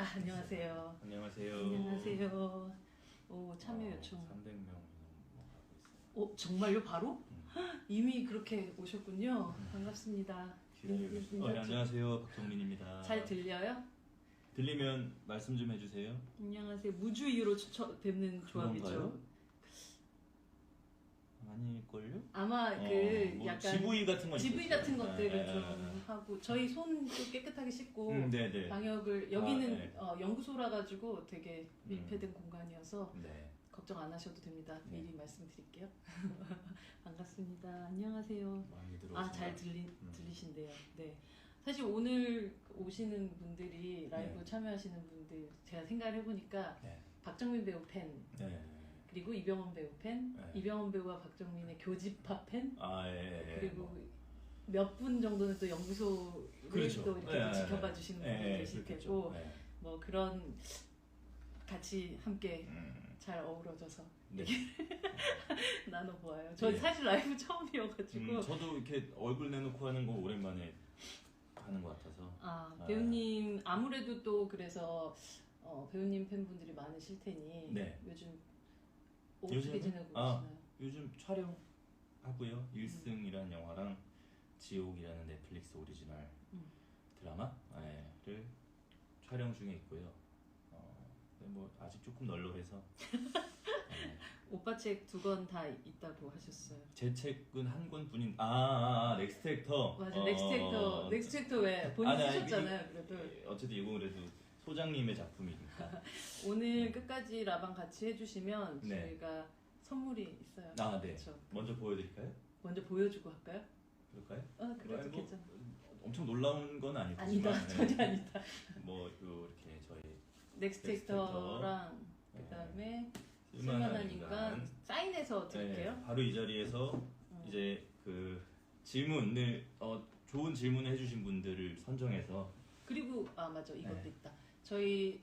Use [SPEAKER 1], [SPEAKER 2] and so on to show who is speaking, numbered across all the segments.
[SPEAKER 1] 안녕하세요.
[SPEAKER 2] 안녕하세요.
[SPEAKER 1] 안녕하세요. 오, 참여 요청.
[SPEAKER 2] 300명이 넘어가고 있어요.
[SPEAKER 1] 정말요? 바로? 이미 그렇게 오셨군요. 반갑습니다.
[SPEAKER 2] 안녕하세요. 박정민입니다.
[SPEAKER 1] 잘 들려요?
[SPEAKER 2] 들리면 말씀 좀 해주세요.
[SPEAKER 1] 안녕하세요. 무주의로 뵙는 조합이죠.
[SPEAKER 2] 그런가요? 아닐걸요?
[SPEAKER 1] 아마
[SPEAKER 2] 뭐
[SPEAKER 1] 약간
[SPEAKER 2] GV 같은 거
[SPEAKER 1] GV 같은 것들을 좀
[SPEAKER 2] 네.
[SPEAKER 1] 하고 저희 손도 깨끗하게 씻고
[SPEAKER 2] 네네.
[SPEAKER 1] 방역을 여기는
[SPEAKER 2] 네.
[SPEAKER 1] 연구소라 가지고 되게 밀폐된 공간이어서
[SPEAKER 2] 네.
[SPEAKER 1] 걱정 안 하셔도 됩니다.
[SPEAKER 2] 네.
[SPEAKER 1] 미리 말씀드릴게요. 반갑습니다. 안녕하세요.
[SPEAKER 2] 많이 들어오세요.
[SPEAKER 1] 잘 들리신대요. 네. 사실 오늘 오시는 분들이 라이브
[SPEAKER 2] 네.
[SPEAKER 1] 참여하시는 분들 제가 생각을 해보니까
[SPEAKER 2] 네.
[SPEAKER 1] 박정민 배우 팬
[SPEAKER 2] 네.
[SPEAKER 1] 그리고 이병헌 배우 팬,
[SPEAKER 2] 네.
[SPEAKER 1] 이병헌 배우와 박정민의 교집합 팬,
[SPEAKER 2] 예.
[SPEAKER 1] 그리고 몇 분 정도는 또 연구소를
[SPEAKER 2] 그렇죠.
[SPEAKER 1] 또 이렇게 지켜봐 주시는 분들 계실
[SPEAKER 2] 그렇겠죠.
[SPEAKER 1] 테고 뭐 그런 같이 함께
[SPEAKER 2] 음.
[SPEAKER 1] 잘 어우러져서
[SPEAKER 2] 네.
[SPEAKER 1] 나눠보아요. 저
[SPEAKER 2] 네.
[SPEAKER 1] 사실 라이브 처음이어가지고
[SPEAKER 2] 저도 이렇게 얼굴 내놓고 하는 거 오랜만에 하는 것 같아서.
[SPEAKER 1] 배우님 아무래도 또 그래서 배우님 팬분들이 많으실 테니
[SPEAKER 2] 네.
[SPEAKER 1] 요즘 어떻게 지내고 계시나요?
[SPEAKER 2] 요즘 촬영하고요. 일승이라는 영화랑 지옥이라는 넷플릭스 오리지널 드라마를 촬영 중에 있고요. 뭐 아직 조금 널널해서.
[SPEAKER 1] 오빠 책 2권 다 있다고 하셨어요.
[SPEAKER 2] 제 책은 한 권뿐인. 넥스트 액터.
[SPEAKER 1] 맞아, 넥스트 액터 왜 본인 쓰셨잖아요. 그래도
[SPEAKER 2] 어쨌든 이거 그래도 소장님의 작품이니까.
[SPEAKER 1] 오늘 끝까지 라방 같이 해주시면
[SPEAKER 2] 네.
[SPEAKER 1] 저희가 선물이 있어요.
[SPEAKER 2] 네.
[SPEAKER 1] 그렇죠.
[SPEAKER 2] 먼저 보여드릴까요?
[SPEAKER 1] 먼저 보여주고 할까요?
[SPEAKER 2] 그럴까요?
[SPEAKER 1] 그래도 괜찮아.
[SPEAKER 2] 엄청 놀라운 건 아니고.
[SPEAKER 1] 아니다, 전혀 아니다.
[SPEAKER 2] 뭐 이렇게 저희
[SPEAKER 1] 넥스트 액터랑 그다음에 쓸만한 인간 사인해서 드릴게요.
[SPEAKER 2] 바로 이 자리에서 이제 그 질문을 좋은 질문을 해주신 분들을 선정해서
[SPEAKER 1] 그리고 맞아 이것도 있다. 저희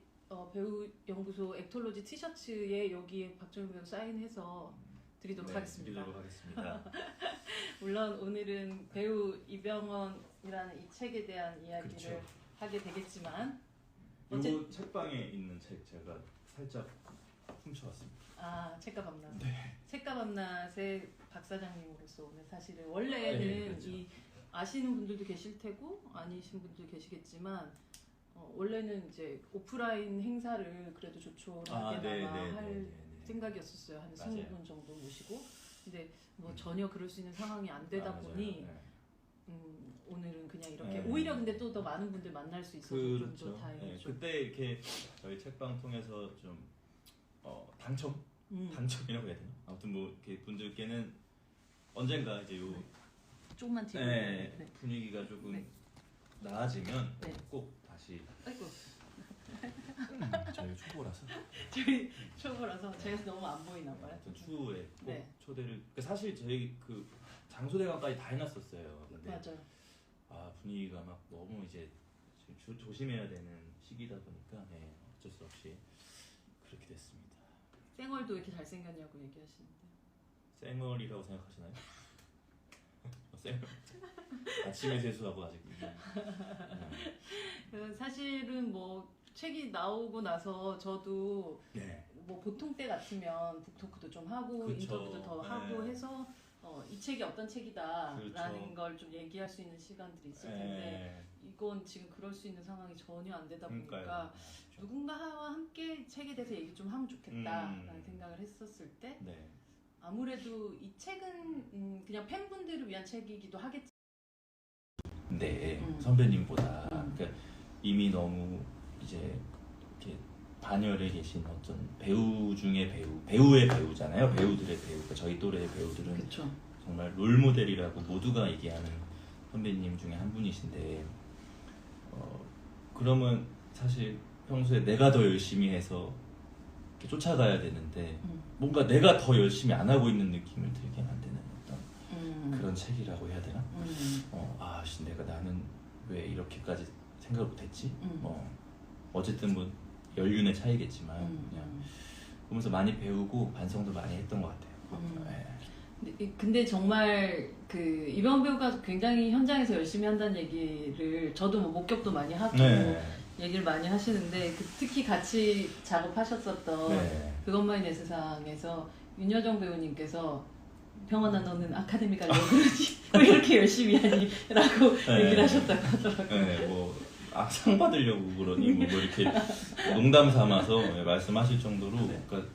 [SPEAKER 1] 배우 연구소 액톨로지 티셔츠에 여기에 박정민 배우 사인해서 드리도록 하겠습니다. 물론 오늘은 배우 이병헌이라는 이 책에 대한 이야기를
[SPEAKER 2] 그렇죠.
[SPEAKER 1] 하게 되겠지만
[SPEAKER 2] 이 책방에 있는 책 제가 살짝 훔쳐왔습니다.
[SPEAKER 1] 책과 밤낮.
[SPEAKER 2] 네.
[SPEAKER 1] 책과 밤낮의 박 사장님으로서 오늘 사실은 원래는
[SPEAKER 2] 그렇죠.
[SPEAKER 1] 이 아시는 분들도 계실 테고 아니신 분도 계시겠지만 원래는 이제 오프라인 행사를 그래도 조촐하게나마 할 생각이었었어요. 한 20분 정도 모시고. 근데 뭐 전혀 그럴 수 있는 상황이 안 되다 보니 오늘은 그냥 이렇게 오히려 근데 또 더 많은 분들 만날 수 있어서 좀 더 다행이죠.
[SPEAKER 2] 그때 이렇게 저희 책방 통해서 좀 당첨이라고 해야 되나? 아무튼 뭐 이렇게 분들께는 언젠가 이제
[SPEAKER 1] 조금만 뒤로
[SPEAKER 2] 분위기가 조금 나아지면 꼭 다시.
[SPEAKER 1] 아이고.
[SPEAKER 2] 저희 초보라서.
[SPEAKER 1] 저희 초보라서 제가 너무 안 보이나 봐요.
[SPEAKER 2] 추후에 꼭 초대를. 사실 저희 그 장소 대관까지 다 해놨었어요. 근데
[SPEAKER 1] 맞아요.
[SPEAKER 2] 분위기가 막 너무 이제 조심해야 되는 시기다 보니까 어쩔 수 없이 그렇게 됐습니다.
[SPEAKER 1] 쌩얼도 이렇게 잘생겼냐고 얘기하시는데.
[SPEAKER 2] 쌩얼이라고 생각하시나요? 쌩얼. 아침에 세수하고 아직.
[SPEAKER 1] 사실은 뭐 책이 나오고 나서 저도 뭐 보통 때 같으면 북토크도 좀 하고
[SPEAKER 2] 그쵸.
[SPEAKER 1] 인터뷰도 더 하고 해서 이 책이 어떤 책이다라는
[SPEAKER 2] 그렇죠.
[SPEAKER 1] 걸 좀 얘기할 수 있는 시간들이 있을 텐데 이건 지금 그럴 수 있는 상황이 전혀 안 되다 보니까 누군가와 함께 책에 대해서 얘기 좀 하면 좋겠다라는 생각을 했었을 때 아무래도 이 책은 그냥 팬분들을 위한 책이기도 하겠지.
[SPEAKER 2] 선배님보다 그러니까 이미 너무 이제 이렇게 반열에 계신 어떤 배우 중에 배우의 배우잖아요. 배우들의 배우. 그러니까 저희 또래의 배우들은
[SPEAKER 1] 그쵸.
[SPEAKER 2] 정말 롤모델이라고 모두가 얘기하는 선배님 중에 한 분이신데 그러면 사실 평소에 내가 더 열심히 해서 이렇게 쫓아가야 되는데 뭔가 내가 더 열심히 안 하고 있는 느낌을 들게 만드는 어떤 그런 책이라고 해야 되나? 나는 왜 이렇게까지 생각을 못했지? 어쨌든 뭐 연륜의 차이겠지만 그냥 보면서 많이 배우고 반성도 많이 했던 것 같아요.
[SPEAKER 1] 근데 정말 그 이병헌 배우가 굉장히 현장에서 열심히 한다는 얘기를 저도 뭐 목격도 많이 하고 얘기를 많이 하시는데 특히 같이 작업하셨었던
[SPEAKER 2] 네.
[SPEAKER 1] 그것만이 내 세상에서 윤여정 배우님께서 병원아 너는 아카데미 가려고 그러지 왜 이렇게 열심히 하니? 라고
[SPEAKER 2] 네.
[SPEAKER 1] 얘기를 하셨다고 하더라고요.
[SPEAKER 2] 네, 상 받으려고 그러니 뭐 이렇게 농담 삼아서 말씀하실 정도로
[SPEAKER 1] 네.
[SPEAKER 2] 그러니까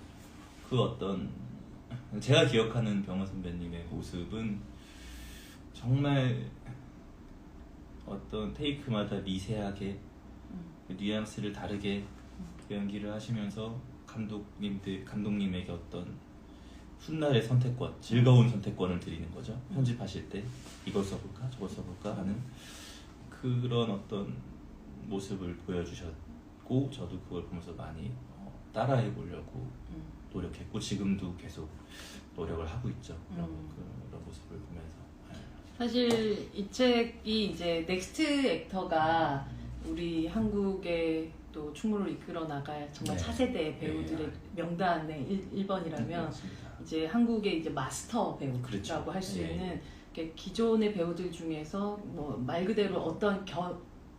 [SPEAKER 2] 그 어떤 제가 기억하는 병원 선배님의 모습은 정말 어떤 테이크마다 미세하게 뉘앙스를 다르게 연기를 하시면서 감독님에게 어떤 훗날의 선택권, 즐거운 선택권을 드리는 거죠. 편집하실 때 이걸 써볼까 저걸 써볼까 하는 그런 어떤 모습을 보여주셨고 저도 그걸 보면서 많이 따라해 보려고 노력했고 지금도 계속 노력을 하고 있죠. 그런 모습을 보면서.
[SPEAKER 1] 사실 이 책이 이제 넥스트 액터가 우리 한국의 또 충무를 이끌어 나갈 정말
[SPEAKER 2] 네.
[SPEAKER 1] 차세대 배우들의 명단의 1번이라면 이제 한국의 이제 마스터 배우라고
[SPEAKER 2] 그렇죠.
[SPEAKER 1] 할 수 있는 기존의 배우들 중에서 뭐 말 그대로 어떤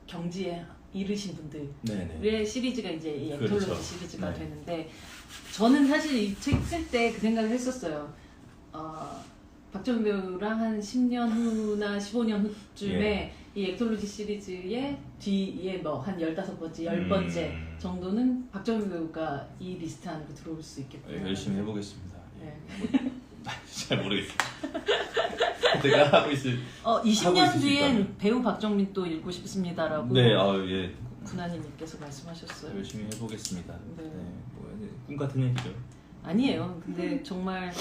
[SPEAKER 1] 경지에 이르신 분들의 시리즈가 이제 이 액톨로지
[SPEAKER 2] 그렇죠.
[SPEAKER 1] 시리즈가
[SPEAKER 2] 네.
[SPEAKER 1] 되는데 저는 사실 이 책 쓸 때 그 생각을 했었어요. 박정민 배우랑 한 10년 후나 15년 후쯤에 이 액톨로지 시리즈의 뒤에 뭐 한 15번째, 10번째 정도는 박정민 배우가 이 리스트 안으로 들어올 수 있겠구나.
[SPEAKER 2] 열심히 해보겠습니다.
[SPEAKER 1] 네.
[SPEAKER 2] 잘 모르겠어요. 제가 하고 있을
[SPEAKER 1] 20년 뒤엔 배우 박정민 또 읽고 싶습니다라고
[SPEAKER 2] 네,
[SPEAKER 1] 군하님께서 말씀하셨어요.
[SPEAKER 2] 열심히 해보겠습니다.
[SPEAKER 1] 네.
[SPEAKER 2] 꿈 같은 얘기죠.
[SPEAKER 1] 아니에요. 근데 정말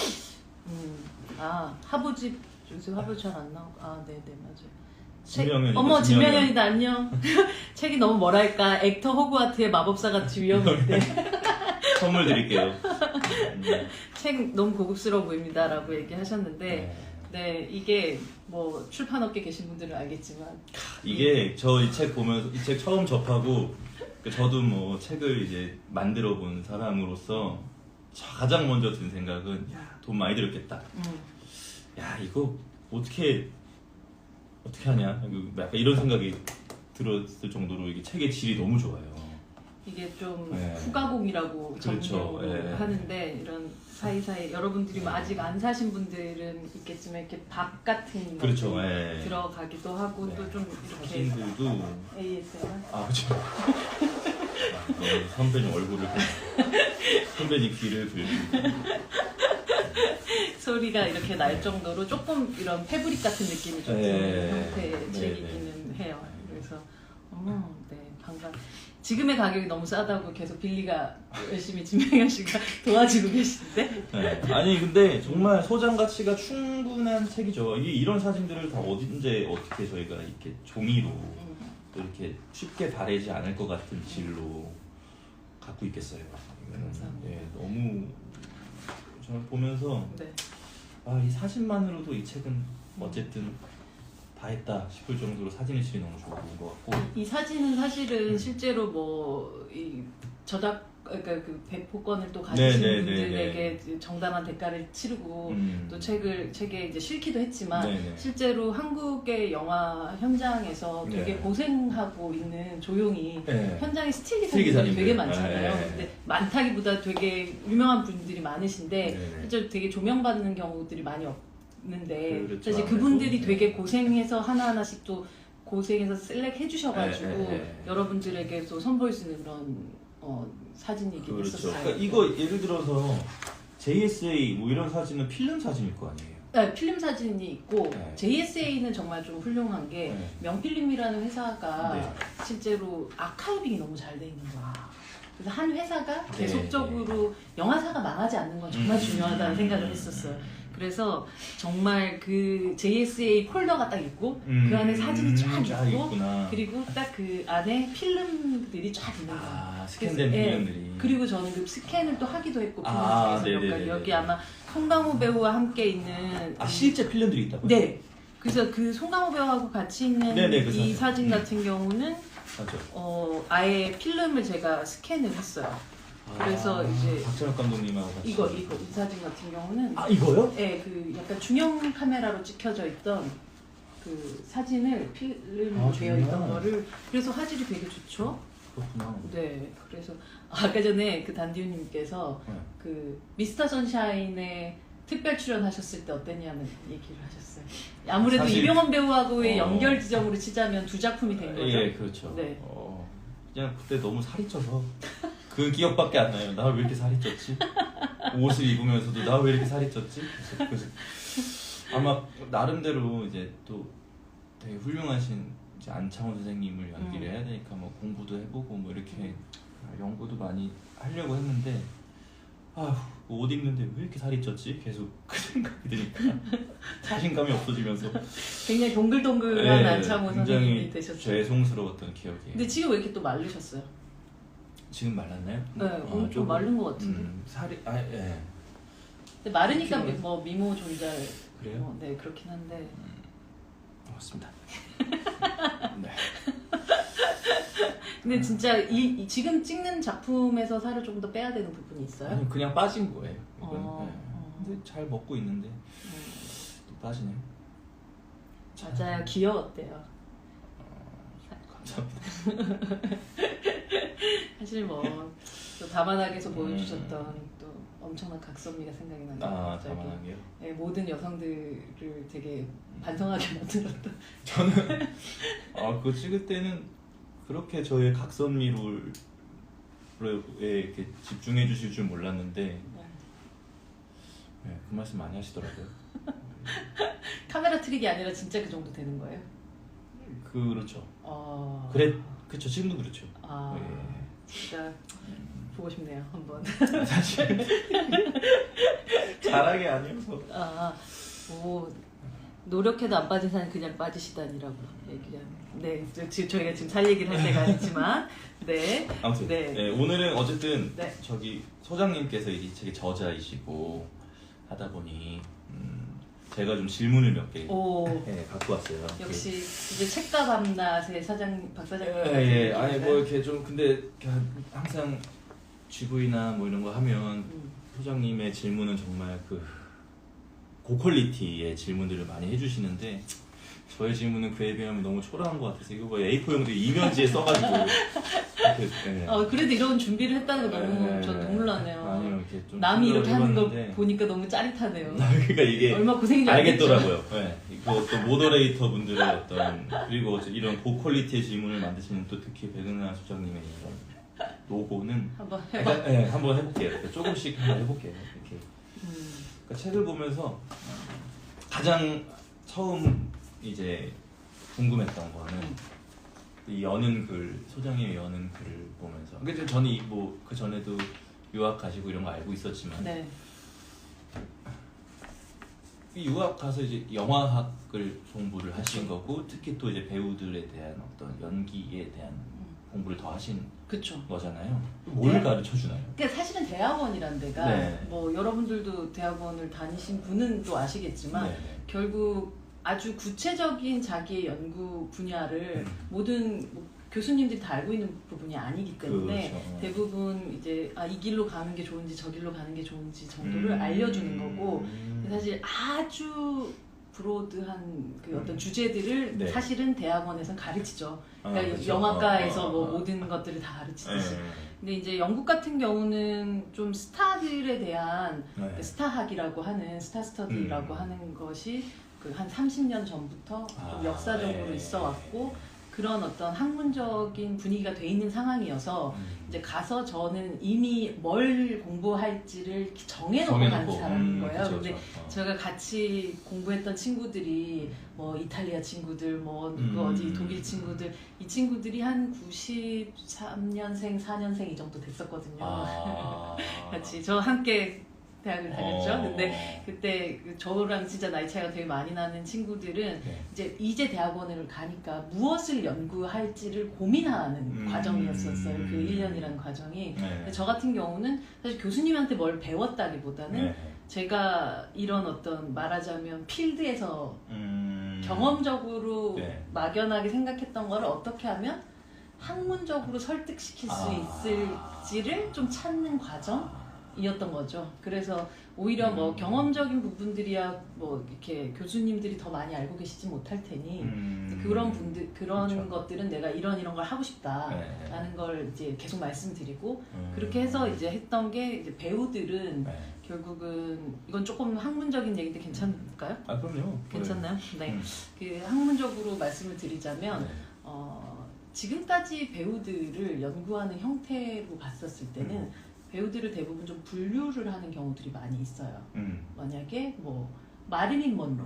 [SPEAKER 1] 하부집 요새 하부 잘 안 나오고 네네 맞아요. 어머 진명현이다 안녕. 책이 너무 뭐랄까 액터 호그와트의 마법사 같이 위험한데
[SPEAKER 2] 선물 드릴게요.
[SPEAKER 1] 책 너무 고급스러워 보입니다라고 얘기하셨는데 네 이게 뭐 출판업계 계신 분들은 알겠지만
[SPEAKER 2] 이게 저 이 책 보면서 이 책 처음 접하고 저도 뭐 책을 이제 만들어 본 사람으로서 가장 먼저 든 생각은 돈 많이 들었겠다. 야 이거 어떻게 하냐 약간 이런 생각이 들었을 정도로 이게 책의 질이 너무 좋아요.
[SPEAKER 1] 이게 좀 후가공이라고
[SPEAKER 2] 그렇죠.
[SPEAKER 1] 정리를 하는데 이런 사이사이 여러분들이 아직 안 사신 분들은 있겠지만 이렇게 밥 같은
[SPEAKER 2] 그렇죠.
[SPEAKER 1] 것도 들어가기도 하고 또 좀 이렇게
[SPEAKER 2] 사진들도
[SPEAKER 1] ASMR
[SPEAKER 2] 그렇죠. 선배님 얼굴을 선배님 귀를 긁고
[SPEAKER 1] 소리가 이렇게 날 정도로 조금 이런 패브릭 같은 느낌이 좀 드는 형태의 책이기는 해요. 그래서 네 반가. 지금의 가격이 너무 싸다고 계속 빌리가 열심히 진명현 씨가 도와주고 계신데.
[SPEAKER 2] 아니 근데 정말 소장 가치가 충분한 책이죠. 이런 사진들을 다 언제 어떻게 저희가 이렇게 종이로 또 이렇게 쉽게 바래지 않을 것 같은 질로 갖고 있겠어요. 너무 저는 보면서 이 사진만으로도 이 책은 어쨌든 다 했다 싶을 정도로 사진의 질이 너무 좋은 것 같고
[SPEAKER 1] 이 사진은 사실은 실제로 뭐 이 저작 그러니까 그 배포권을 또 가지신 분들에게 정당한 대가를 치르고 또 책에 이제 실기도 했지만 실제로 한국의 영화 현장에서 되게 고생하고 있는 조용히 현장에 스틸 기사들이 되게 많잖아요. 근데 많다기보다 되게 유명한 분들이 많으신데 실제로 되게 조명받는 경우들이 많이 없는데 사실 그분들이 되게 고생해서 하나하나씩 또 고생해서 셀렉 해주셔가지고 여러분들에게 또 선보일 수 있는 그런 사진이긴 했었어요.
[SPEAKER 2] 그러니까 이거 예를 들어서 JSA 뭐 이런 사진은 필름 사진일 거 아니에요?
[SPEAKER 1] 네, 필름 사진이 있고 JSA는 정말 좀 훌륭한 게 명필름이라는 회사가 실제로 아카이빙이 너무 잘 돼 있는 거야. 그래서 한 회사가 계속적으로 영화사가 망하지 않는 건 정말 중요하다는 생각을 했었어요. 그래서 정말 그 JSA 폴더가 딱 있고 그 안에 사진이 쫙 있고 그리고 딱 그 안에 필름들이 쫙 있는 거야.
[SPEAKER 2] 스캔된 필름들이.
[SPEAKER 1] 그리고 저는 그 스캔을 또 하기도 했고 필름 중에서 여기 아마 송강호 배우와 함께 있는
[SPEAKER 2] 실제 필름들이 있다고요?
[SPEAKER 1] 네. 그래서 그 송강호 배우하고 같이 있는 이 사진 같은 경우는 아예 필름을 제가 스캔을 했어요. 그래서 이제
[SPEAKER 2] 박찬욱 감독님하고 같이
[SPEAKER 1] 이 사진 같은 경우는
[SPEAKER 2] 이거요?
[SPEAKER 1] 네, 그 약간 중형 카메라로 찍혀져 있던 그 사진을 필름으로 되어 있던 거를 그래서 화질이 되게 좋죠.
[SPEAKER 2] 그렇구나.
[SPEAKER 1] 네, 그래서 아까 전에 그 단디우님께서
[SPEAKER 2] 네.
[SPEAKER 1] 그 미스터 선샤인에 특별 출연하셨을 때 어땠냐는 얘기를 하셨어요. 아무래도
[SPEAKER 2] 사실,
[SPEAKER 1] 이병헌 배우하고의 연결 지점으로 치자면 두 작품이 된 거죠.
[SPEAKER 2] 예, 그렇죠.
[SPEAKER 1] 네.
[SPEAKER 2] 그냥 그때 너무 살이 쪄서 그 기억밖에 안 나요. 나 왜 이렇게 살이 쪘지? 옷을 입으면서도 나 왜 이렇게 살이 쪘지? 그래서 아마 나름대로 이제 또 되게 훌륭하신 이제 안창호 선생님을 연기를 해야 되니까 뭐 공부도 해보고 뭐 이렇게 연구도 많이 하려고 했는데 옷 입는데 왜 이렇게 살이 쪘지? 계속 그 생각이 드니까 자신감이 없어지면서
[SPEAKER 1] 굉장히 동글동글한
[SPEAKER 2] 네,
[SPEAKER 1] 안창호 선생님이 되셨어요.
[SPEAKER 2] 죄송스러웠던 기억이.
[SPEAKER 1] 근데 지금 왜 이렇게 또 말르셨어요?
[SPEAKER 2] 지금 말랐나요?
[SPEAKER 1] 네, 오늘 좀 마른 것 같은데.
[SPEAKER 2] 살이 예.
[SPEAKER 1] 근데 마르니까 뭐 미모 존잘.
[SPEAKER 2] 그래요?
[SPEAKER 1] 네, 그렇긴 한데.
[SPEAKER 2] 고맙습니다. 네.
[SPEAKER 1] 근데 진짜 지금 찍는 작품에서 살을 좀 더 빼야 되는 부분이 있어요?
[SPEAKER 2] 아니 그냥 빠진 거예요. 이건. 근데 잘 먹고 있는데 또 빠지네요.
[SPEAKER 1] 맞아요. 귀여웠대요.
[SPEAKER 2] 감사합니다.
[SPEAKER 1] 사실 또 다만하게서 보여주셨던 또 엄청난 각선미가 생각이 나요.
[SPEAKER 2] 다만하게요?
[SPEAKER 1] 네, 모든 여성들을 되게 반성하게 만들었던.
[SPEAKER 2] 저는 그거 찍을 때는 그렇게 저의 각선미를 이렇게 집중해 주실 줄 몰랐는데 그 말씀 많이 하시더라고요.
[SPEAKER 1] 카메라 트릭이 아니라 진짜 그 정도 되는 거예요?
[SPEAKER 2] 그렇죠. 그렇죠. 지금도 그렇죠.
[SPEAKER 1] 진짜 보고 싶네요, 한번.
[SPEAKER 2] 사실 잘하게 아니어서.
[SPEAKER 1] 노력해도 안 빠진 사람 그냥 빠지시다니라고 얘기를. 네, 저희가 지금 살 얘기를 할 때가 아니지만, 네.
[SPEAKER 2] 아무튼 네, 오늘은 어쨌든
[SPEAKER 1] 네.
[SPEAKER 2] 저기 소장님께서 이 책의 저자이시고 하다 보니 제가 좀 질문을 몇 개 갖고 왔어요.
[SPEAKER 1] 역시 이제 책과 밤낮의 박 사장님.
[SPEAKER 2] 아니 뭐 이렇게 좀 근데 항상 GV나 뭐 이런 거 하면 소장님의 질문은 정말 고퀄리티의 질문들을 많이 해주시는데 저의 질문은 그에 비하면 너무 초라한 것 같아서 이거 뭐 A4 용지 이면지에 써가지고
[SPEAKER 1] 그래도 이런 준비를 했다는 거 너무 전 눈물 나네요.
[SPEAKER 2] 아니요, 이렇게 좀
[SPEAKER 1] 남이 이렇게 하는 거 보니까 너무 짜릿하네요.
[SPEAKER 2] 그러니까 이게
[SPEAKER 1] 얼마 고생인지
[SPEAKER 2] 알겠더라고요. 이거 또 모더레이터 분들의 그리고 이런 고퀄리티의 질문을 만드시는 또 특히 백은하 소장님의 이런 노고는
[SPEAKER 1] 한번
[SPEAKER 2] 한번 해볼게요. 조금씩 한번 해볼게요. 이렇게. 그러니까 책을 보면서 가장 처음 이제 궁금했던 거는 이 여는 글, 소장님의 여는 글을 보면서. 근데 저는 그 전에도 유학 가시고 이런 거 알고 있었지만,
[SPEAKER 1] 네.
[SPEAKER 2] 이 유학 가서 이제 영화학을 공부를 하신 거고, 특히 또 이제 배우들에 대한 어떤 연기에 대한 공부를 더 하신 거잖아요. 뭘 가르쳐 주나요?
[SPEAKER 1] 그러니까 사실은 대학원이란 데가 뭐 여러분들도 대학원을 다니신 분은 또 아시겠지만 결국 아주 구체적인 자기의 연구 분야를 모든 교수님들이 다 알고 있는 부분이 아니기 때문에
[SPEAKER 2] 그렇죠.
[SPEAKER 1] 대부분 이제 이 길로 가는 게 좋은지 저 길로 가는 게 좋은지 정도를 알려주는 거고 사실 아주 브로드한 그 어떤 주제들을 사실은 대학원에서는 가르치죠. 그러니까
[SPEAKER 2] 그렇죠.
[SPEAKER 1] 영화과에서 뭐 모든 것들을 다 가르치듯이. 근데 이제 영국 같은 경우는 좀 스타들에 대한 스타학이라고 하는 스타 스터디라고 하는 것이 한 30년 전부터 좀 역사적으로 있어 왔고 그런 어떤 학문적인 분위기가 돼 있는 상황이어서 이제 가서 저는 이미 뭘 공부할지를 정해놓고 간 사람인 거예요. 근데 제가 같이 공부했던 친구들이 뭐 이탈리아 친구들, 어디 독일 친구들, 이 친구들이 한 93년생, 4년생 이 정도 됐었거든요. 같이 저 함께 대학을 다녔죠. 근데 그때 저랑 진짜 나이 차이가 되게 많이 나는 친구들은 이제 대학원을 가니까 무엇을 연구할지를 고민하는 과정이었었어요. 그 1년이라는 과정이. 근데 저 같은 경우는 사실 교수님한테 뭘 배웠다기보다는 제가 이런 어떤 말하자면 필드에서 경험적으로 막연하게 생각했던 거를 어떻게 하면 학문적으로 설득시킬 수 있을지를 좀 찾는 과정? 이었던 거죠. 그래서 오히려 뭐 경험적인 부분들이야 뭐 이렇게 교수님들이 더 많이 알고 계시지 못할 테니 그런
[SPEAKER 2] 그렇죠.
[SPEAKER 1] 것들은 내가 이런 걸 하고 싶다라는 걸 이제 계속 말씀드리고 그렇게 해서 이제 했던 게 이제 배우들은 결국은 이건 조금 학문적인 얘기인데 괜찮을까요?
[SPEAKER 2] 아 그럼요.
[SPEAKER 1] 괜찮나요? 네. 그 학문적으로 말씀을 드리자면 지금까지 배우들을 연구하는 형태로 봤었을 때는 배우들을 대부분 좀 분류를 하는 경우들이 많이 있어요. 만약에 뭐 마릴린 먼로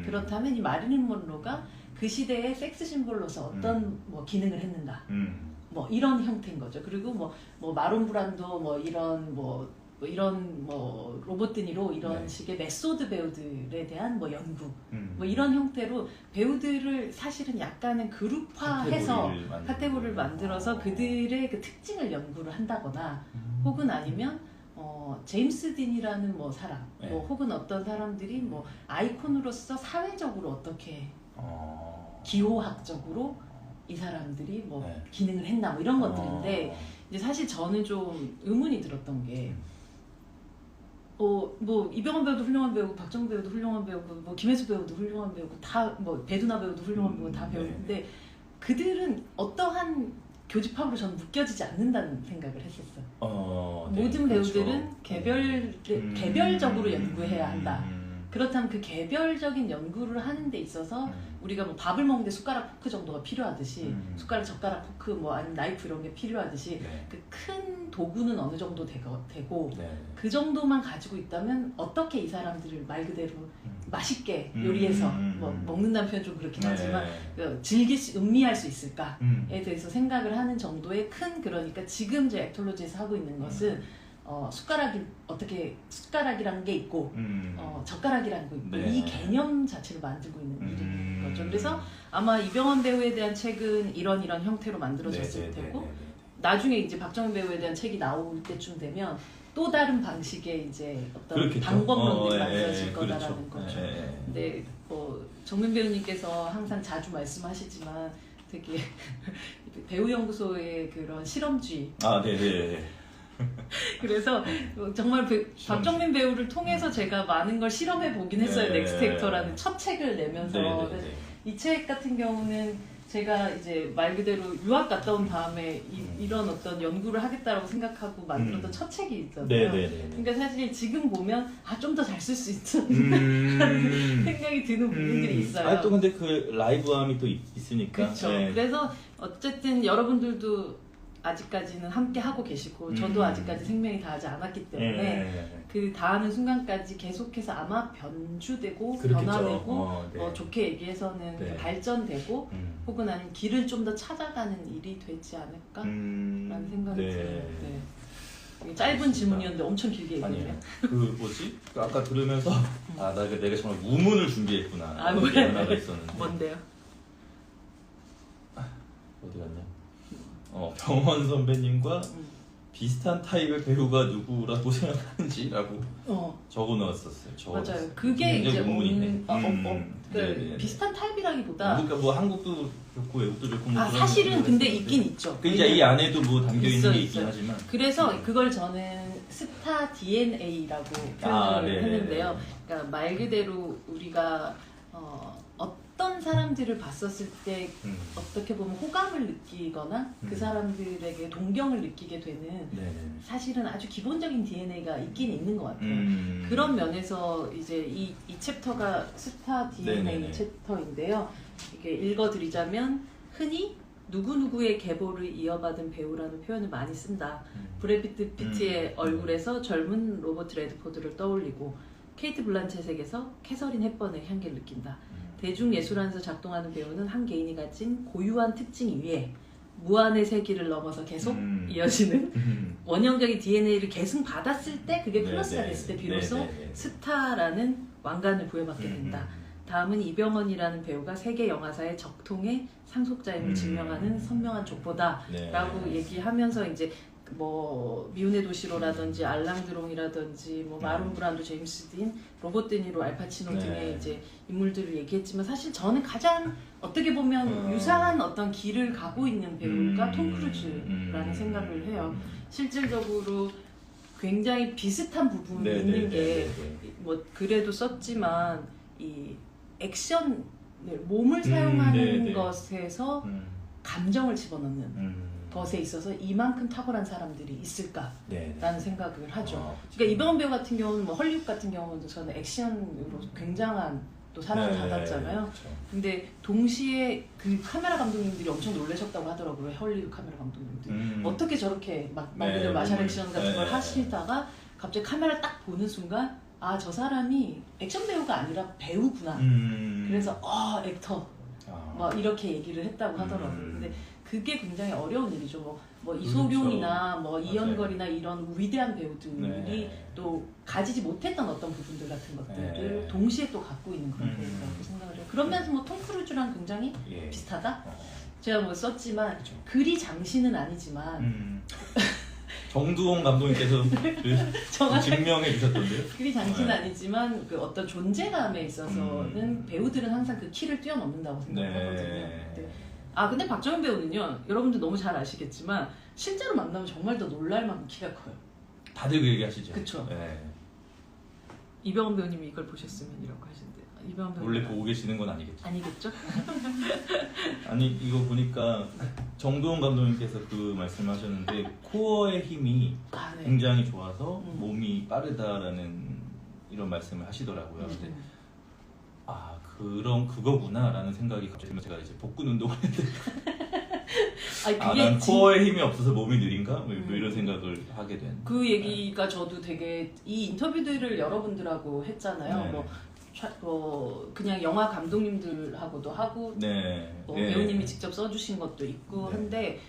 [SPEAKER 1] 그렇다면 이 마릴린 먼로가 그 시대의 섹스 심볼로서 어떤 뭐 기능을 했는가 뭐 이런 형태인 거죠. 그리고 뭐 마론 브란도 뭐 이런 로봇드니로 이런 식의 메소드 배우들에 대한 뭐 연구 뭐 이런 형태로 배우들을 사실은 약간은 그룹화해서 카테고리를 만들어서 그들의 그 특징을 연구를 한다거나 혹은 아니면 제임스 딘이라는 뭐 사람 뭐 혹은 어떤 사람들이 뭐 아이콘으로서 사회적으로 어떻게 기호학적으로 이 사람들이 뭐 기능을 했나 뭐 이런 것들인데 이제 사실 저는 좀 의문이 들었던 게 뭐 이병헌 배우도 훌륭한 배우고 박정우 배우도 훌륭한 배우고 뭐 김혜수 배우도 훌륭한 배우고 다 뭐 배두나 배우도 훌륭한 배우고 다 배우는데 그들은 어떠한 교집합으로 저는 묶여지지 않는다는 생각을 했었어요. 모든 배우들은
[SPEAKER 2] 그렇죠.
[SPEAKER 1] 개별적으로 연구해야 한다. 그렇다면 그 개별적인 연구를 하는 데 있어서 우리가 뭐 밥을 먹는데 숟가락 포크 정도가 필요하듯이 숟가락 젓가락 포크 뭐 아니면 나이프 이런 게 필요하듯이 그 큰 도구는 어느 정도 되고 그 정도만 가지고 있다면 어떻게 이 사람들을 말 그대로 맛있게 요리해서 뭐 먹는다는 표현 좀 그렇긴 하지만 음미할 수 있을까에 대해서 생각을 하는 정도의 큰 그러니까 지금 제 액톨로지에서 하고 있는 것은 숟가락이라는 게 있고 젓가락이라는 게 있고 이 개념 자체를 만들고 있는 일인 거죠. 그래서 아마 이병헌 배우에 대한 책은 이런 형태로 만들어졌을 테고 나중에 이제 박정훈 배우에 대한 책이 나올 때쯤 되면 또 다른 방식의 이제 어떤
[SPEAKER 2] 그렇겠죠.
[SPEAKER 1] 방법론들이 만들어질 거다라는
[SPEAKER 2] 그렇죠.
[SPEAKER 1] 거죠. 근데 뭐 정민 배우님께서 항상 자주 말씀하시지만 되게 배우연구소의 그런 실험주의. 그래서 정말 박정민 배우를 통해서 제가 많은 걸 실험해 보긴 했어요. 넥스트 액터라는 첫 책을 내면서 이 책 같은 경우는 제가 이제 말 그대로 유학 갔다 온 다음에 이런 어떤 연구를 하겠다라고 생각하고 만들었던 첫 책이 있잖아요. 그러니까 사실 지금 보면 좀 더 잘 쓸 수 있는 생각이 드는 부분들이 있어요.
[SPEAKER 2] 또 근데 그 라이브함이 또 있으니까.
[SPEAKER 1] 그렇죠. 그래서 어쨌든 여러분들도 아직까지는 함께 하고 계시고 저도 아직까지 생명이 다하지 않았기 때문에 그 다하는 순간까지 계속해서 아마 변주되고 변화되고 좋게 얘기해서는 발전되고 혹은 아니면 길을 좀 더 찾아가는 일이 되지 않을까라는 생각이 들어요. 짧은 질문이었는데 엄청 길게 얘기했네요.
[SPEAKER 2] 그 뭐지? 아까 들으면서 내가 정말 우문을 준비했구나.
[SPEAKER 1] 뭐야?
[SPEAKER 2] 하나가 있었는데.
[SPEAKER 1] 뭔데요?
[SPEAKER 2] 어디 갔냐? 병원 선배님과 비슷한 타입의 배우가 누구라고 생각하는지라고 적어놓았었어요.
[SPEAKER 1] 맞아요. 그게 이제
[SPEAKER 2] 우문이네.
[SPEAKER 1] 비슷한 타입이라기보다
[SPEAKER 2] 그러니까 뭐 한국도 좋고 외국도 좋고 뭐
[SPEAKER 1] 사실은 근데 있긴 있죠.
[SPEAKER 2] 그러니까 이 안에도 뭐 담겨 있는 게 있긴 하지만
[SPEAKER 1] 그래서 그걸 저는 스타 DNA라고 표현을 했는데요. 그러니까 말 그대로 우리가 어떤 사람들을 봤었을 때 어떻게 보면 호감을 느끼거나 그 사람들에게 동경을 느끼게 되는 사실은 아주 기본적인 DNA가 있긴 있는 것 같아요. 그런 면에서 이제 이 챕터가 스타 DNA 챕터인데요. 이게 읽어드리자면 흔히 누구누구의 계보를 이어받은 배우라는 표현을 많이 쓴다. 브래드 피트의 얼굴에서 젊은 로버트 레드포드를 떠올리고 케이트 블란쳇에게서 캐서린 헵번의 향기를 느낀다. 대중예술안에서 작동하는 배우는 한 개인이 가진 고유한 특징 위에 무한의 세기를 넘어서 계속 이어지는 원형적인 DNA를 계승받았을 때 그게 플러스가 됐을 때 비로소 스타라는 왕관을 부여받게 된다. 다음은 이병헌이라는 배우가 세계 영화사의 적통의 상속자임을 증명하는 선명한 족보다라고 얘기하면서 이제 뭐 미운의 도시로라든지 알랑드롱이라든지 뭐 마론 브란도, 제임스 딘, 로버트 드니로, 알파치노 등의 이제 인물들을 얘기했지만 사실 저는 가장 어떻게 보면 유사한 어떤 길을 가고 있는 배우가 톰 크루즈라는 생각을 해요. 실질적으로 굉장히 비슷한 부분이
[SPEAKER 2] 네,
[SPEAKER 1] 있는
[SPEAKER 2] 네,
[SPEAKER 1] 게
[SPEAKER 2] 네,
[SPEAKER 1] 뭐 글에도 썼지만 이 액션을 몸을 사용하는
[SPEAKER 2] 네.
[SPEAKER 1] 것에서 감정을 집어넣는 것에 있어서 이만큼 탁월한 사람들이 있을까라는
[SPEAKER 2] 네.
[SPEAKER 1] 생각을 하죠.
[SPEAKER 2] 그렇죠.
[SPEAKER 1] 그러니까 이병헌 배우 같은 경우는 뭐 헐리우드 같은 경우는 저는 액션으로 굉장한 또 사랑을 받았잖아요.
[SPEAKER 2] 그렇죠.
[SPEAKER 1] 근데 동시에 그 카메라 감독님들이 엄청 놀라셨다고 하더라고요. 헐리우드 카메라 감독님들. 어떻게 저렇게 막 말 그대로 마샬 액션 같은 걸 하시다가 갑자기 카메라 딱 보는 순간 아, 저 사람이 액션 배우가 아니라 배우구나. 그래서 액터 막 이렇게 얘기를 했다고 하더라고요. 근데 그게 굉장히 어려운 일이죠. 뭐 이소룡이나 뭐 이연걸이나 이런 위대한 배우들이 또 가지지 못했던 어떤 부분들 같은 것들을 동시에 또 갖고 있는 그런 배우라고 생각을 해요. 그러면서 뭐 톰 크루즈랑 굉장히 비슷하다? 제가 뭐 썼지만
[SPEAKER 2] 그쵸.
[SPEAKER 1] 그리 장신은 아니지만
[SPEAKER 2] 정두홍 감독님께서 증명해 주셨던데요?
[SPEAKER 1] 그리 장신은 아니지만 그 어떤 존재감에 있어서는 배우들은 항상 그 키를 뛰어넘는다고 생각하거든요. 근데 박정현 배우는요, 여러분들 너무 잘 아시겠지만 실제로 만나면 정말 더 놀랄 만큼 키가 커요.
[SPEAKER 2] 다들 그 얘기 하시죠.
[SPEAKER 1] 그쵸.
[SPEAKER 2] 네.
[SPEAKER 1] 이병헌 배우님이 이걸 보셨으면 이라고 하시는데 이병헌 배우님
[SPEAKER 2] 원래 보고 계시는 건 아니겠죠?
[SPEAKER 1] 아니겠죠?
[SPEAKER 2] 아니 이거 보니까 정두홍 감독님께서 그 말씀하셨는데 코어의 힘이
[SPEAKER 1] 네.
[SPEAKER 2] 굉장히 좋아서 몸이 빠르다라는 이런 말씀을 하시더라고요. 근데 그런 그거구나라는 생각이 갑자기 들면서 제가 이제 복근 운동을 했는데 난 코어에 힘이 없어서 몸이 느린가? 뭐 이런 생각을 하게 된.
[SPEAKER 1] 그 얘기가 저도 되게 이 인터뷰들을 여러분들하고 했잖아요.
[SPEAKER 2] 네.
[SPEAKER 1] 그냥 영화 감독님들하고도 하고
[SPEAKER 2] 네.
[SPEAKER 1] 배우님이 직접 써주신 것도 있고 한데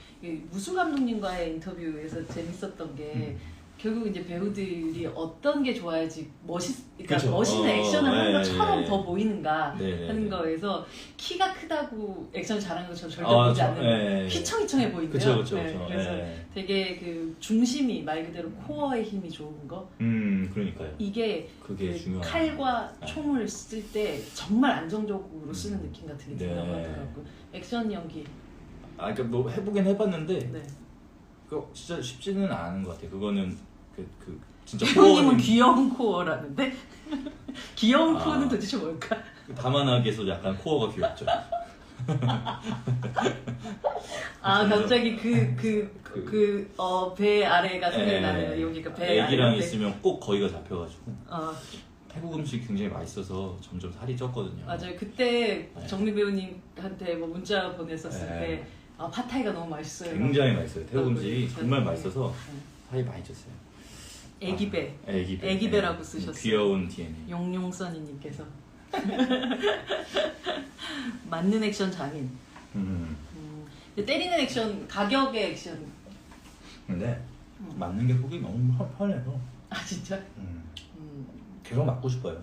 [SPEAKER 1] 무술 감독님과의 인터뷰에서 재밌었던 게 결국 이제 배우들이 어떤 게 좋아야지 그러니까 멋있는 액션을 하는 것처럼 더 보이는가 하는 거에서 키가 크다고 액션 잘하는 것처럼 절대 보이지 않는 휘청휘청해 보인대요.
[SPEAKER 2] 그쵸.
[SPEAKER 1] 그래서 되게 그 중심이 말 그대로 코어의 힘이 좋은 거.
[SPEAKER 2] 그러니까요.
[SPEAKER 1] 이게
[SPEAKER 2] 그게 중요한.
[SPEAKER 1] 칼과 총을 쓸 때 정말 안정적으로 쓰는 느낌 같은 게 든다고 하더라고요. 액션 연기.
[SPEAKER 2] 그러니까 뭐 해보긴 해봤는데 그거 진짜 쉽지는 않은 것 같아요. 그거는 진짜
[SPEAKER 1] 배우님은 귀여운 코어라는데 귀여운 코어는 도대체 뭘까?
[SPEAKER 2] 다만하게서 약간 코어가 귀엽죠.
[SPEAKER 1] 갑자기 배 아래가 생각이 나네요. 여기가 배 아래.
[SPEAKER 2] 애기랑 있으면 꼭 거기가 잡혀가지고. 태국 음식 굉장히 맛있어서 점점 살이 쪘거든요.
[SPEAKER 1] 맞아요. 그때 정미 배우님한테 뭐 문자 보냈었을 때 팟타이가 너무 맛있어요.
[SPEAKER 2] 굉장히 맛있어요. 태국 음식이 정말 맛있어서 살이 많이 쪘어요.
[SPEAKER 1] 애기배라고 쓰셨어요.
[SPEAKER 2] 귀여운 DNA.
[SPEAKER 1] 용용써니님께서 맞는 액션 장인. 때리는 액션, 가격의 액션.
[SPEAKER 2] 근데 맞는 게 속이 너무 편해서.
[SPEAKER 1] 진짜?
[SPEAKER 2] 계속 맞고 싶어요.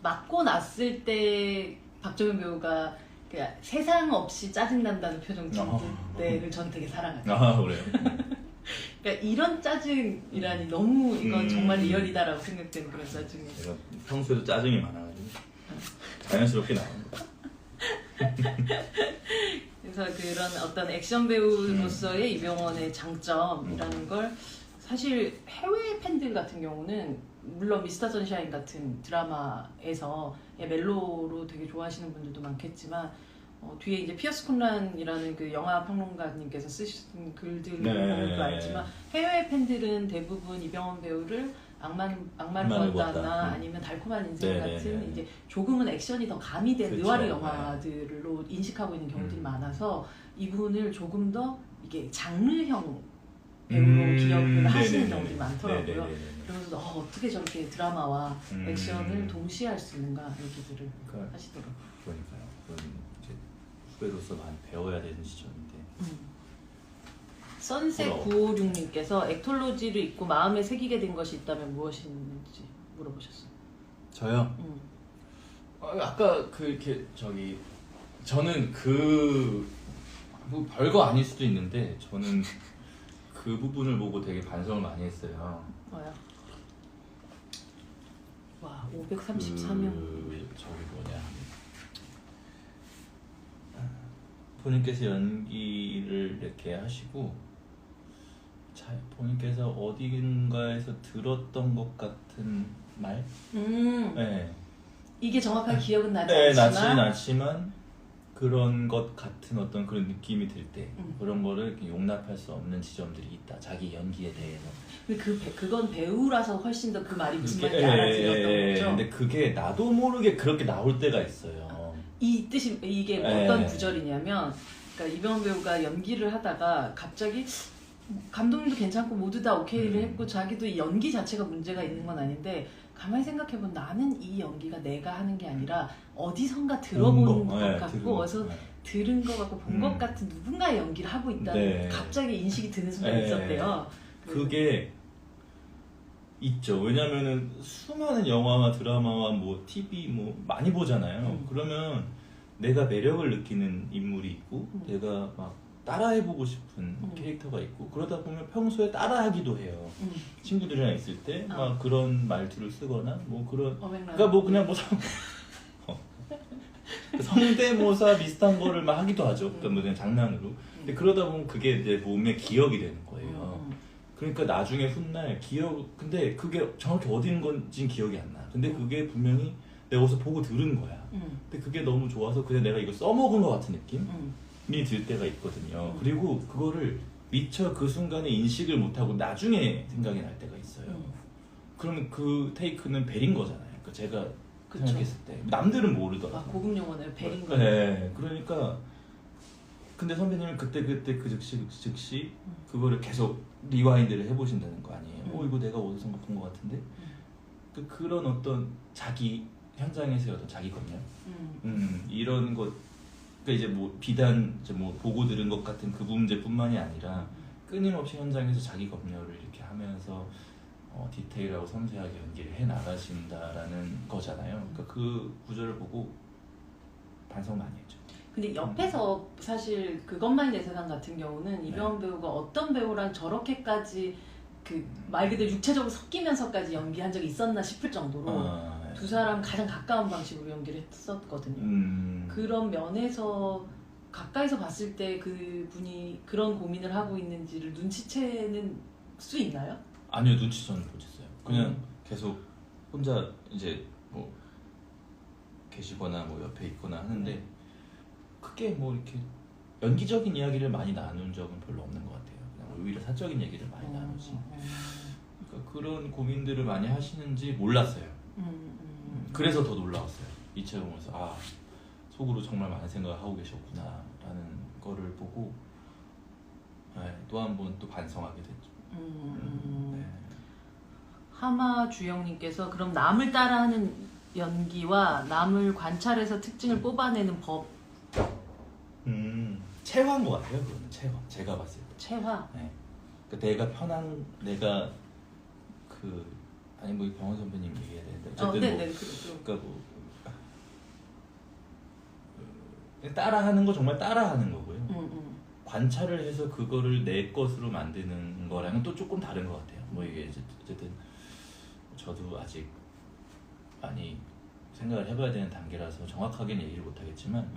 [SPEAKER 1] 맞고 났을 때 박정현 배우가 세상 없이 짜증난다는 표정 짓을 때를 전 되게 사랑해요.
[SPEAKER 2] 그래요?
[SPEAKER 1] 그러니까 이런 짜증이라니 너무 이건 정말 리얼이다라고 생각되는 그런 짜증이에요.
[SPEAKER 2] 제가 평소에도 짜증이 많아가지고 자연스럽게 나오는 거예요.
[SPEAKER 1] 그래서 그런 어떤 액션 배우로서의 이병헌의 장점이라는 걸 사실 해외 팬들 같은 경우는 물론 미스터 선샤인 같은 드라마에서 멜로로 되게 좋아하시는 분들도 많겠지만 뒤에 이제 피어스 콘란이라는 그 영화 평론가님께서 쓰신 글들도 알지만 해외 팬들은 대부분 이병헌 배우를 악마를 보았다나 아니면 달콤한 인생 같은 이제 조금은 액션이 더 가미된 느와르 영화들로 인식하고 있는 경우들이 많아서 이분을 조금 더 이게 장르형 배우로 기억을 하시는 경우들이 많더라고요. 그러면서 어떻게 저렇게 드라마와 액션을 동시에 할 수 있는가 얘기들을 하시더라고요.
[SPEAKER 2] 그러니까요. 이제 후배로서 많이 배워야 되는 시점인데.
[SPEAKER 1] 선셋 956님께서 액톨로지를 읽고 마음에 새기게 된 것이 있다면 무엇인지 물어보셨어요.
[SPEAKER 2] 저요? 아까 저는 뭐 별거 아닐 수도 있는데 저는 그 부분을 보고 되게 반성을 많이 했어요.
[SPEAKER 1] 뭐야? 와, 534명.
[SPEAKER 2] 본인께서 연기를 이렇게 하시고 참 본인께서 어딘가에서 들었던 것 같은 말? 네.
[SPEAKER 1] 이게 정확하게 기억은 나지
[SPEAKER 2] 네,
[SPEAKER 1] 않지만
[SPEAKER 2] 나지는 않지만 그런 것 같은 어떤 그런 느낌이 들 때 그런 거를 용납할 수 없는 지점들이 있다. 자기 연기에 대해서.
[SPEAKER 1] 근데 그건 배우라서 훨씬 더 그 말이 무슨 말인지 알아들었던 거죠.
[SPEAKER 2] 근데 그게 나도 모르게 그렇게 나올 때가 있어요.
[SPEAKER 1] 이 뜻이 이게 어떤 구절이냐면, 그러니까 이병헌 배우가 연기를 하다가 갑자기 감독님도 괜찮고 모두 다 오케이를 했고 자기도 연기 자체가 문제가 있는 건 아닌데 가만히 생각해보면 나는 이 연기가 내가 하는 게 아니라 어디선가 들어본 것 같고 어디서 들은 것 같고 본 것 같은 누군가의 연기를 하고 있다는 갑자기 인식이 드는 순간이 있었대요.
[SPEAKER 2] 그게 있죠. 왜냐면은 수많은 영화와 드라마와 뭐 TV 뭐 많이 보잖아요. 그러면 내가 매력을 느끼는 인물이 있고 내가 막 따라해보고 싶은 캐릭터가 있고 그러다 보면 평소에 따라하기도 해요. 친구들이랑 있을 때 막 그런 말투를 쓰거나 뭐 그런 그러니까 뭐 그냥 뭐 성대모사 비슷한 거를 막 하기도 하죠. 그러니까 뭐 그냥 장난으로. 근데 그러다 보면 그게 이제 몸에 기억이 되는 거예요. 그러니까 나중에 훗날 근데 그게 정확히 어딘 건지는 기억이 안 나. 근데 그게 분명히 내가 어디서 보고 들은 거야. 근데 그게 너무 좋아서 그냥 내가 이거 써먹은 것 같은 느낌이 들 때가 있거든요. 그리고 그거를 미처 그 순간에 인식을 못하고 나중에 생각이 날 때가 있어요. 그러면 그 테이크는 벨인 거잖아요. 그러니까 제가 생각했을 때 남들은 모르더라고요.
[SPEAKER 1] 고급 용어네요. 벨인 거.
[SPEAKER 2] 네, 그러니까 근데 선배님은 그때 그 즉시 그거를 계속 리와인드를 해보신다는 거 아니에요? 이거 내가 어디선가 본 것 같은데? 그런 어떤 자기 현장에서의 어떤 자기 검열, 이런 것, 그러니까 이제 뭐 비단 이제 뭐 보고 들은 것 같은 그 문제뿐만이 아니라 끊임없이 현장에서 자기 검열을 이렇게 하면서 디테일하고 섬세하게 연기를 해 나가신다라는 거잖아요. 그러니까 그 구절을 보고 반성 많이 했죠.
[SPEAKER 1] 근데 옆에서 사실 그것만이 내 세상 같은 경우는 이병헌 배우가 어떤 배우랑 저렇게까지 그 말 그대로 육체적으로 섞이면서까지 연기한 적이 있었나 싶을 정도로 두 사람 가장 가까운 방식으로 연기를 했었거든요. 그런 면에서 가까이서 봤을 때 그분이 그런 고민을 하고 있는지를 눈치채는 수 있나요?
[SPEAKER 2] 아니요, 눈치처럼 보셨어요. 그냥 계속 혼자 이제 뭐 계시거나 뭐 옆에 있거나 하는데 크게 뭐 이렇게 연기적인 이야기를 많이 나눈 적은 별로 없는 것 같아요. 그냥 오히려 사적인 얘기를 많이 나누지. 그러니까 그런 고민들을 많이 하시는지 몰랐어요. 그래서 더 놀라웠어요. 이채용에서 속으로 정말 많은 생각을 하고 계셨구나라는 거를 보고 또 한 번 또 반성하게 됐죠. 네.
[SPEAKER 1] 하마 주영님께서 그럼 남을 따라하는 연기와 남을 관찰해서 특징을 뽑아내는 법.
[SPEAKER 2] 체화인 것 같아요. 그거는 체화. 제가 봤을 때.
[SPEAKER 1] 체화.
[SPEAKER 2] 네. 그러니까 내가 아니 뭐 병원 선배님 얘기해야 되는데 어쨌든
[SPEAKER 1] 네네.
[SPEAKER 2] 그러니까 뭐 따라하는 거 정말 따라하는 거고요. 관찰을 해서 그거를 내 것으로 만드는 거랑은 또 조금 다른 것 같아요. 뭐 이게 어쨌든 저도 아직 많이 생각을 해봐야 되는 단계라서 정확하게는 얘기를 못하겠지만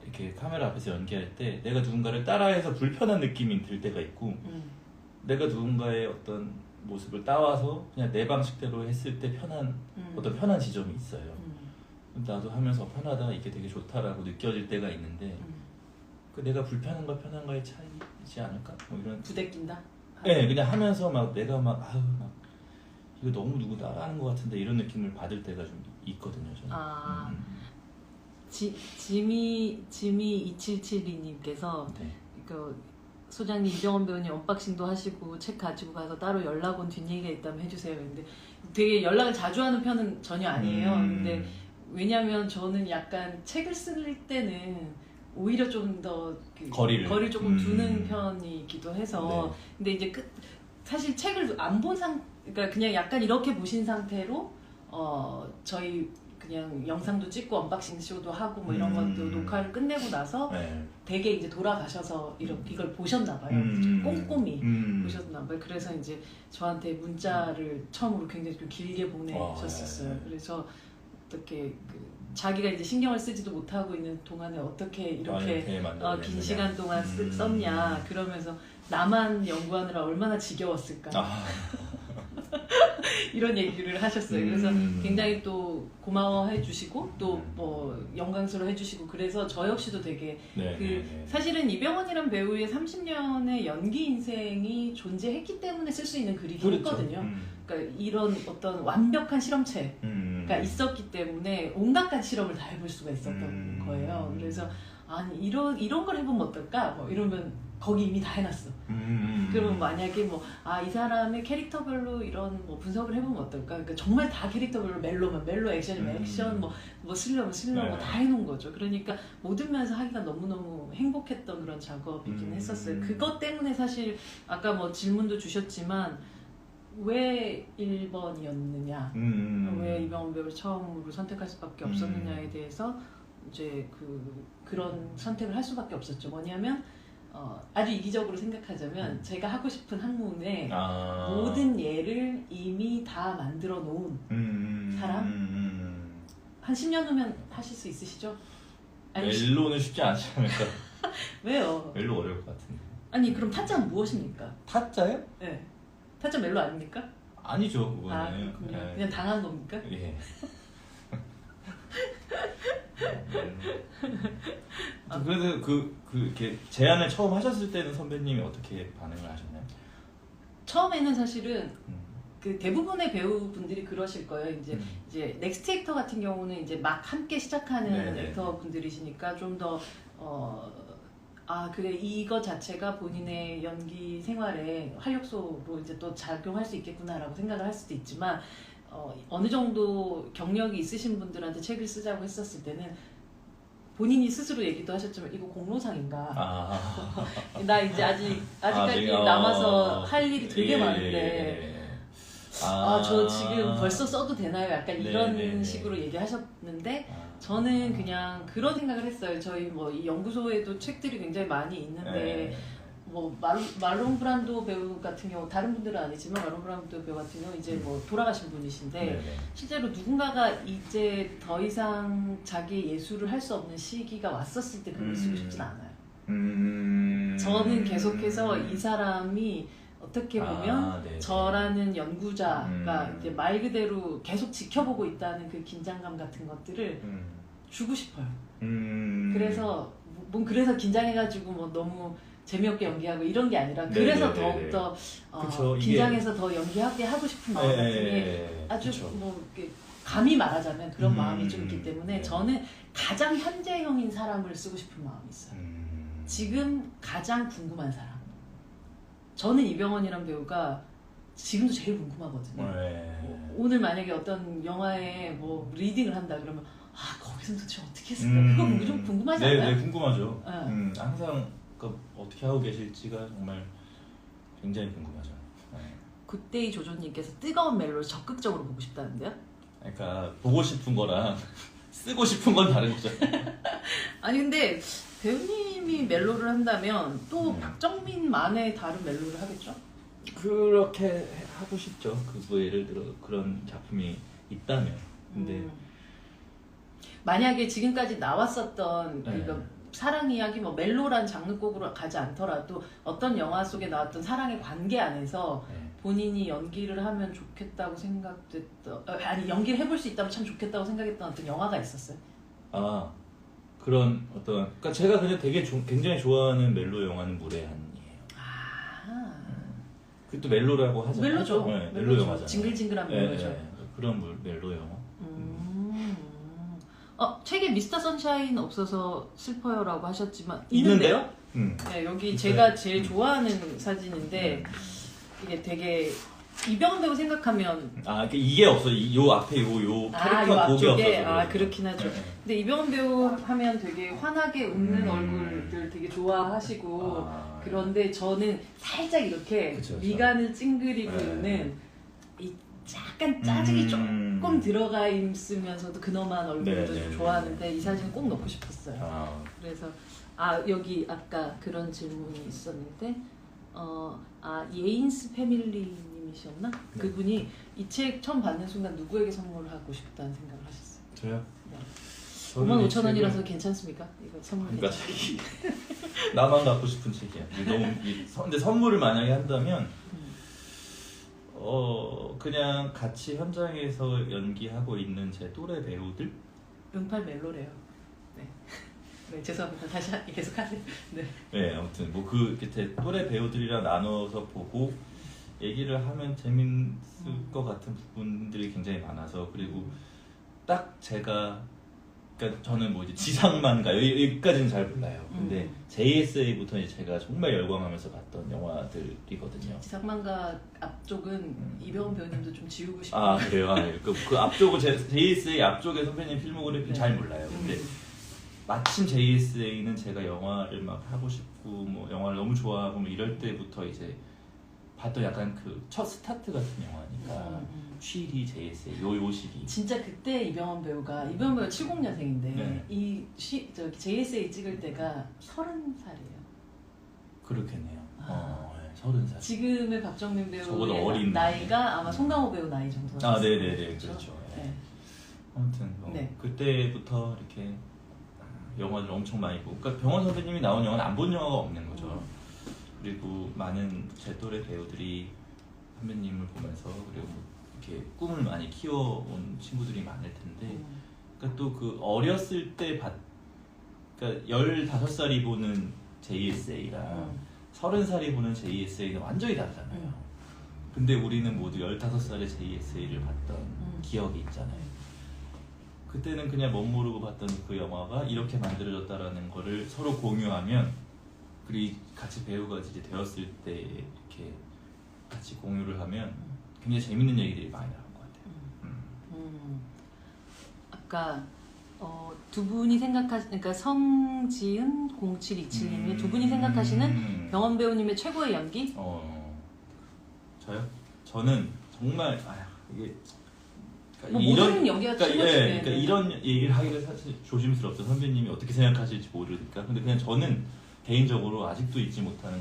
[SPEAKER 2] 이렇게 카메라 앞에서 연기할 때 내가 누군가를 따라해서 불편한 느낌이 들 때가 있고 내가 누군가의 어떤 모습을 따와서 그냥 내 방식대로 했을 때 어떤 편한 지점이 있어요. 나도 하면서 편하다, 이게 되게 좋다라고 느껴질 때가 있는데 내가 불편한가 편한가의 차이지 않을까? 뭐 이런
[SPEAKER 1] 부대낀다?
[SPEAKER 2] 네, 그냥 하면서 막 내가 막 이거 너무 누구 따라하는 것 같은데 이런 느낌을 받을 때가 좀 있거든요. 저는.
[SPEAKER 1] 지미 2772님께서 그 소장님 이병헌 배우님 언박싱도 하시고 책 가지고 가서 따로 연락 온 뒷얘기가 있다면 해주세요. 근데 되게 연락을 자주 하는 편은 전혀 아니에요. 근데 왜냐면 저는 약간 책을 쓸 때는 오히려 좀 더 거리를 조금 두는 편이기도 해서 근데 이제 사실 책을 안 본 그러니까 그냥 약간 이렇게 보신 상태로 저희 그냥 영상도 찍고 언박싱 쇼도 하고 뭐 이런 것도 녹화를 끝내고 나서 되게 이제 돌아가셔서 이걸 보셨나 봐요. 꼼꼼히 보셨나 봐요. 그래서 이제 저한테 문자를 처음으로 굉장히 좀 길게 보내셨었어요. 그래서 어떻게 자기가 이제 신경을 쓰지도 못하고 있는 동안에 어떻게 이렇게 긴 시간 동안 썼냐 그러면서 나만 연구하느라 얼마나 지겨웠을까. 이런 얘기를 하셨어요. 그래서 굉장히 또 고마워해 주시고 또 뭐 영광스러워 해주시고 그래서 저 역시도 되게 사실은 이병헌이란 배우의 30년의 연기 인생이 존재했기 때문에 쓸 수 있는 글이긴 했거든요. 그러니까 이런 어떤 완벽한 실험체가 있었기 때문에 온갖 가지 실험을 다 해볼 수가 있었던 거예요. 그래서 아니 이런 걸 해보면 어떨까? 뭐 이러면 거기 이미 다 해놨어. 그러면 만약에 뭐 이 사람의 캐릭터별로 이런 뭐 분석을 해보면 어떨까? 그러니까 정말 다 캐릭터별로 멜로면 멜로, 액션이면 액션, 뭐 슬러면 슬러 뭐 다 해놓은 거죠. 그러니까 모든 면에서 하기가 너무너무 행복했던 그런 작업이긴 했었어요. 그것 때문에 사실 아까 뭐 질문도 주셨지만 왜 1번이었느냐, 왜 이병헌 배우를 처음으로 선택할 수밖에 없었느냐에 대해서 이제 그런 선택을 할 수밖에 없었죠. 뭐냐면 아주 이기적으로 생각하자면 제가 하고 싶은 학문의 모든 예를 이미 다 만들어 놓은 사람? 한 10년 후면 하실 수 있으시죠?
[SPEAKER 2] 멜로는 쉽지 않지 않을까?
[SPEAKER 1] 왜요?
[SPEAKER 2] 멜로 어려울 것 같은데.
[SPEAKER 1] 아니 그럼 타짜는 무엇입니까?
[SPEAKER 2] 타짜요?
[SPEAKER 1] 네. 타짜 멜로 아닙니까?
[SPEAKER 2] 아니죠, 그거는.
[SPEAKER 1] 그냥 당한 겁니까?
[SPEAKER 2] 예. 그래서 이렇게 제안을 처음 하셨을 때는 선배님이 어떻게 반응을 하셨나요?
[SPEAKER 1] 처음에는 사실은 대부분의 배우분들이 그러실 거예요. 이제 넥스트 액터 같은 경우는 이제 막 함께 시작하는 액터 분들이시니까 좀 더 그래 이거 자체가 본인의 연기 생활에 활력소로 이제 또 작용할 수 있겠구나라고 생각을 할 수도 있지만 어느 정도 경력이 있으신 분들한테 책을 쓰자고 했었을 때는 본인이 스스로 얘기도 하셨지만 이거 공로상인가? 나 이제 아직까지 남아서 할 일이 되게 많은데 저 지금 벌써 써도 되나요? 약간 이런 식으로 얘기하셨는데 저는 그냥 그런 생각을 했어요. 저희 뭐 이 연구소에도 책들이 굉장히 많이 있는데 뭐 말론 브란도 배우 같은 경우 다른 분들은 아니지만 말론 브란도 배우 같은 경우 이제 뭐 돌아가신 분이신데 실제로 누군가가 이제 더 이상 자기 예술을 할 수 없는 시기가 왔었을 때 글을 쓰고 싶진 않아요. 저는 계속해서 이 사람이 어떻게 보면 저라는 연구자가 이제 말 그대로 계속 지켜보고 있다는 그 긴장감 같은 것들을 주고 싶어요. 그래서 긴장해가지고 뭐 너무 재미없게 연기하고 이런 게 아니라 그래서 더욱더 긴장해서 더 연기하게 하고 싶은 마음 같은 게 아주 뭐 이렇게 감히 말하자면 그런 마음이 좀 있기 때문에 저는 가장 현재형인 사람을 쓰고 싶은 마음이 있어요. 지금 가장 궁금한 사람. 저는 이병헌이란 배우가 지금도 제일 궁금하거든요. 오늘 만약에 어떤 영화에 뭐 리딩을 한다 그러면 거기서 도대체 어떻게 했을까? 그거 좀 궁금하지 않아요?
[SPEAKER 2] 네, 궁금하죠. 항상 어떻게 하고 계실지가 정말 굉장히 궁금하죠.
[SPEAKER 1] 굿데이 조조님께서 뜨거운 멜로를 적극적으로 보고 싶다는데요?
[SPEAKER 2] 그러니까 보고 싶은 거랑 쓰고 싶은 건 다르죠.
[SPEAKER 1] 아니 근데 배우님이 멜로를 한다면 또 박정민만의 다른 멜로를 하겠죠?
[SPEAKER 2] 그렇게 하고 싶죠. 뭐 예를 들어 그런 작품이 있다면. 근데
[SPEAKER 1] 만약에 지금까지 나왔었던 사랑 이야기 뭐 멜로란 장르곡으로 가지 않더라도 어떤 영화 속에 나왔던 사랑의 관계 안에서 본인이 연기를 하면 좋겠다고 생각됐던 연기를 해볼 수 있다면 참 좋겠다고 생각했던 어떤 영화가 있었어요?
[SPEAKER 2] 그런 그러니까 제가 그냥 되게 굉장히 좋아하는 멜로 영화는 무례한이에요. 그것도 멜로라고 하죠.
[SPEAKER 1] 멜로죠.
[SPEAKER 2] 멜로 영화잖아요.
[SPEAKER 1] 징글징글한 멜로죠.
[SPEAKER 2] 그런 멜로 영화.
[SPEAKER 1] 책에 미스터 선샤인 없어서 슬퍼요라고 하셨지만
[SPEAKER 2] 있는데요?
[SPEAKER 1] 네, 여기 제가 제일 좋아하는 사진인데 이게 되게 이병헌 배우 생각하면
[SPEAKER 2] 이게 없어. 요 앞에 요 캐릭터 곡이 없어서
[SPEAKER 1] 그렇긴 하죠. 근데 이병헌 배우 하면 되게 환하게 웃는 얼굴들 되게 좋아하시고 그런데 저는 살짝 이렇게 미간을 찡그리고 있는 이 약간 짜증이 조금 들어가 있으면서도 근엄한 얼굴도 좀 좋아하는데 이 사진은 꼭 넣고 싶었어요. 그래서 여기 아까 그런 질문이 있었는데 예인스 패밀리님이셨나? 그분이 이 책 처음 받는 순간 누구에게 선물을 하고 싶다는 생각을 하셨어요?
[SPEAKER 2] 저요?
[SPEAKER 1] 네. 55,000원이라서 괜찮습니까? 이거 선물
[SPEAKER 2] 그러니까 나만 갖고 싶은 책이야. 근데 선물을 만약에 한다면 그냥 같이 현장에서 연기하고 있는 제 또래 배우들.
[SPEAKER 1] 응팔 멜로래요. 네. 네, 죄송합니다. 다시 계속 하세요. 네.
[SPEAKER 2] 네, 아무튼 뭐 그 밑에 또래 배우들이랑 나눠서 보고 얘기를 하면 재밌을 것 같은 부분들이 굉장히 많아서, 그리고 딱 제가, 그러니까 저는 뭐 이제 지상만가 여기까지는 잘 몰라요. 근데 JSA부터 이제 제가 정말 열광하면서 봤던 영화들이거든요.
[SPEAKER 1] 지상만가 앞쪽은 이병헌 배우님도 좀 지우고 싶어요.
[SPEAKER 2] 아 그래요? 그 앞쪽은 JSA 앞쪽에 선배님 필모그래피 잘 몰라요. 근데 마침 JSA는 제가 영화를 막 하고 싶고 뭐 영화를 너무 좋아하고 뭐 이럴 때부터 이제 봤던 약간 그 첫 스타트 같은 영화니까 취리 JSA 요 시기.
[SPEAKER 1] 진짜 그때 이병헌 배우가 70년생인데
[SPEAKER 2] 네.
[SPEAKER 1] 저기 JSA 찍을 때가 30살이에요.
[SPEAKER 2] 그렇겠네요. 네, 30살.
[SPEAKER 1] 지금의 박정민
[SPEAKER 2] 저보다
[SPEAKER 1] 배우의
[SPEAKER 2] 어린
[SPEAKER 1] 나이가 아마 송강호 배우 나이 정도.
[SPEAKER 2] 아, 네네네, 그렇죠.
[SPEAKER 1] 네.
[SPEAKER 2] 아무튼
[SPEAKER 1] 네.
[SPEAKER 2] 그때부터 이렇게 영화를 엄청 많이 보고, 그러니까 병원 선배님이 나온 영화는 안 본 영화가 없는 거죠. 그리고 많은 제 또래 배우들이 선배님을 보면서 그리고 이렇게 꿈을 많이 키워온 친구들이 많을 텐데, 그러니까 또 그 어렸을 때 그러니까 15살이 보는 JSA랑 30살이 보는 JSA는 완전히 다르잖아요. 근데 우리는 모두 15살의 JSA를 봤던 기억이 있잖아요. 그때는 그냥 멋모르고 봤던 그 영화가 이렇게 만들어졌다라는 거를 서로 공유하면, 그리고 같이 배우가 이제 되었을 때 이렇게 같이 공유를 하면 굉장히 재밌는 얘기들이 많이 나올 것 같아요.
[SPEAKER 1] 아까 두 분이 그러니까 성지은 0727님이 두 분이 생각하시는 병헌 배우님의 최고의 연기?
[SPEAKER 2] 저요? 저는 정말 이게
[SPEAKER 1] 뭐 모든 연기가 최고지.
[SPEAKER 2] 그러니까 이런 얘기를 하기가 사실 조심스럽죠. 선배님이 어떻게 생각하실지 모르니까. 근데 그냥 저는 개인적으로 아직도 잊지 못하는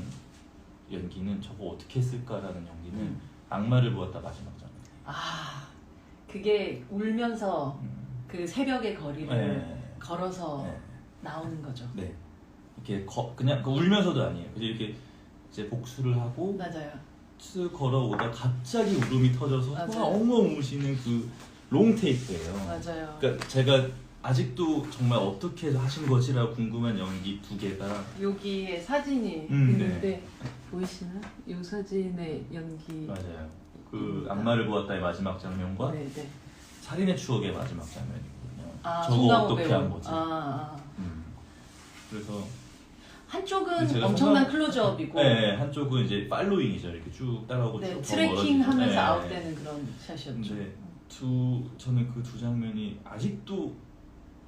[SPEAKER 2] 연기는, 저거 어떻게 했을까라는 연기는 악마를 보았다 마지막 장면.
[SPEAKER 1] 아, 그게 울면서 그 새벽의 거리를 걸어서 나오는 거죠.
[SPEAKER 2] 네. 이렇게 그냥 울면서도 아니에요. 그냥 이렇게 이제 복수를 하고
[SPEAKER 1] 맞아요.
[SPEAKER 2] 쓱 걸어오다 갑자기 울음이 터져서 엉엉 우시는 그 롱테이크예요.
[SPEAKER 1] 맞아요.
[SPEAKER 2] 그러니까 제가 아직도 정말 어떻게 하신 것이라 궁금한 연기 두 개가,
[SPEAKER 1] 여기에 사진이 있는데 보이시나? 이 사진의 연기.
[SPEAKER 2] 맞아요. 그 악마를 보았다의 마지막 장면과 살인의 추억의 마지막 장면이거든요. 저거 어떻게 한 거지? 그래서
[SPEAKER 1] 한쪽은 엄청난 클로즈업이고,
[SPEAKER 2] 한쪽은 이제 팔로잉이죠. 이렇게 쭉 따라오고 쭉
[SPEAKER 1] 트래킹하면서 아웃되는 그런 샷이었죠.
[SPEAKER 2] 근데 저는 그 두 장면이 아직도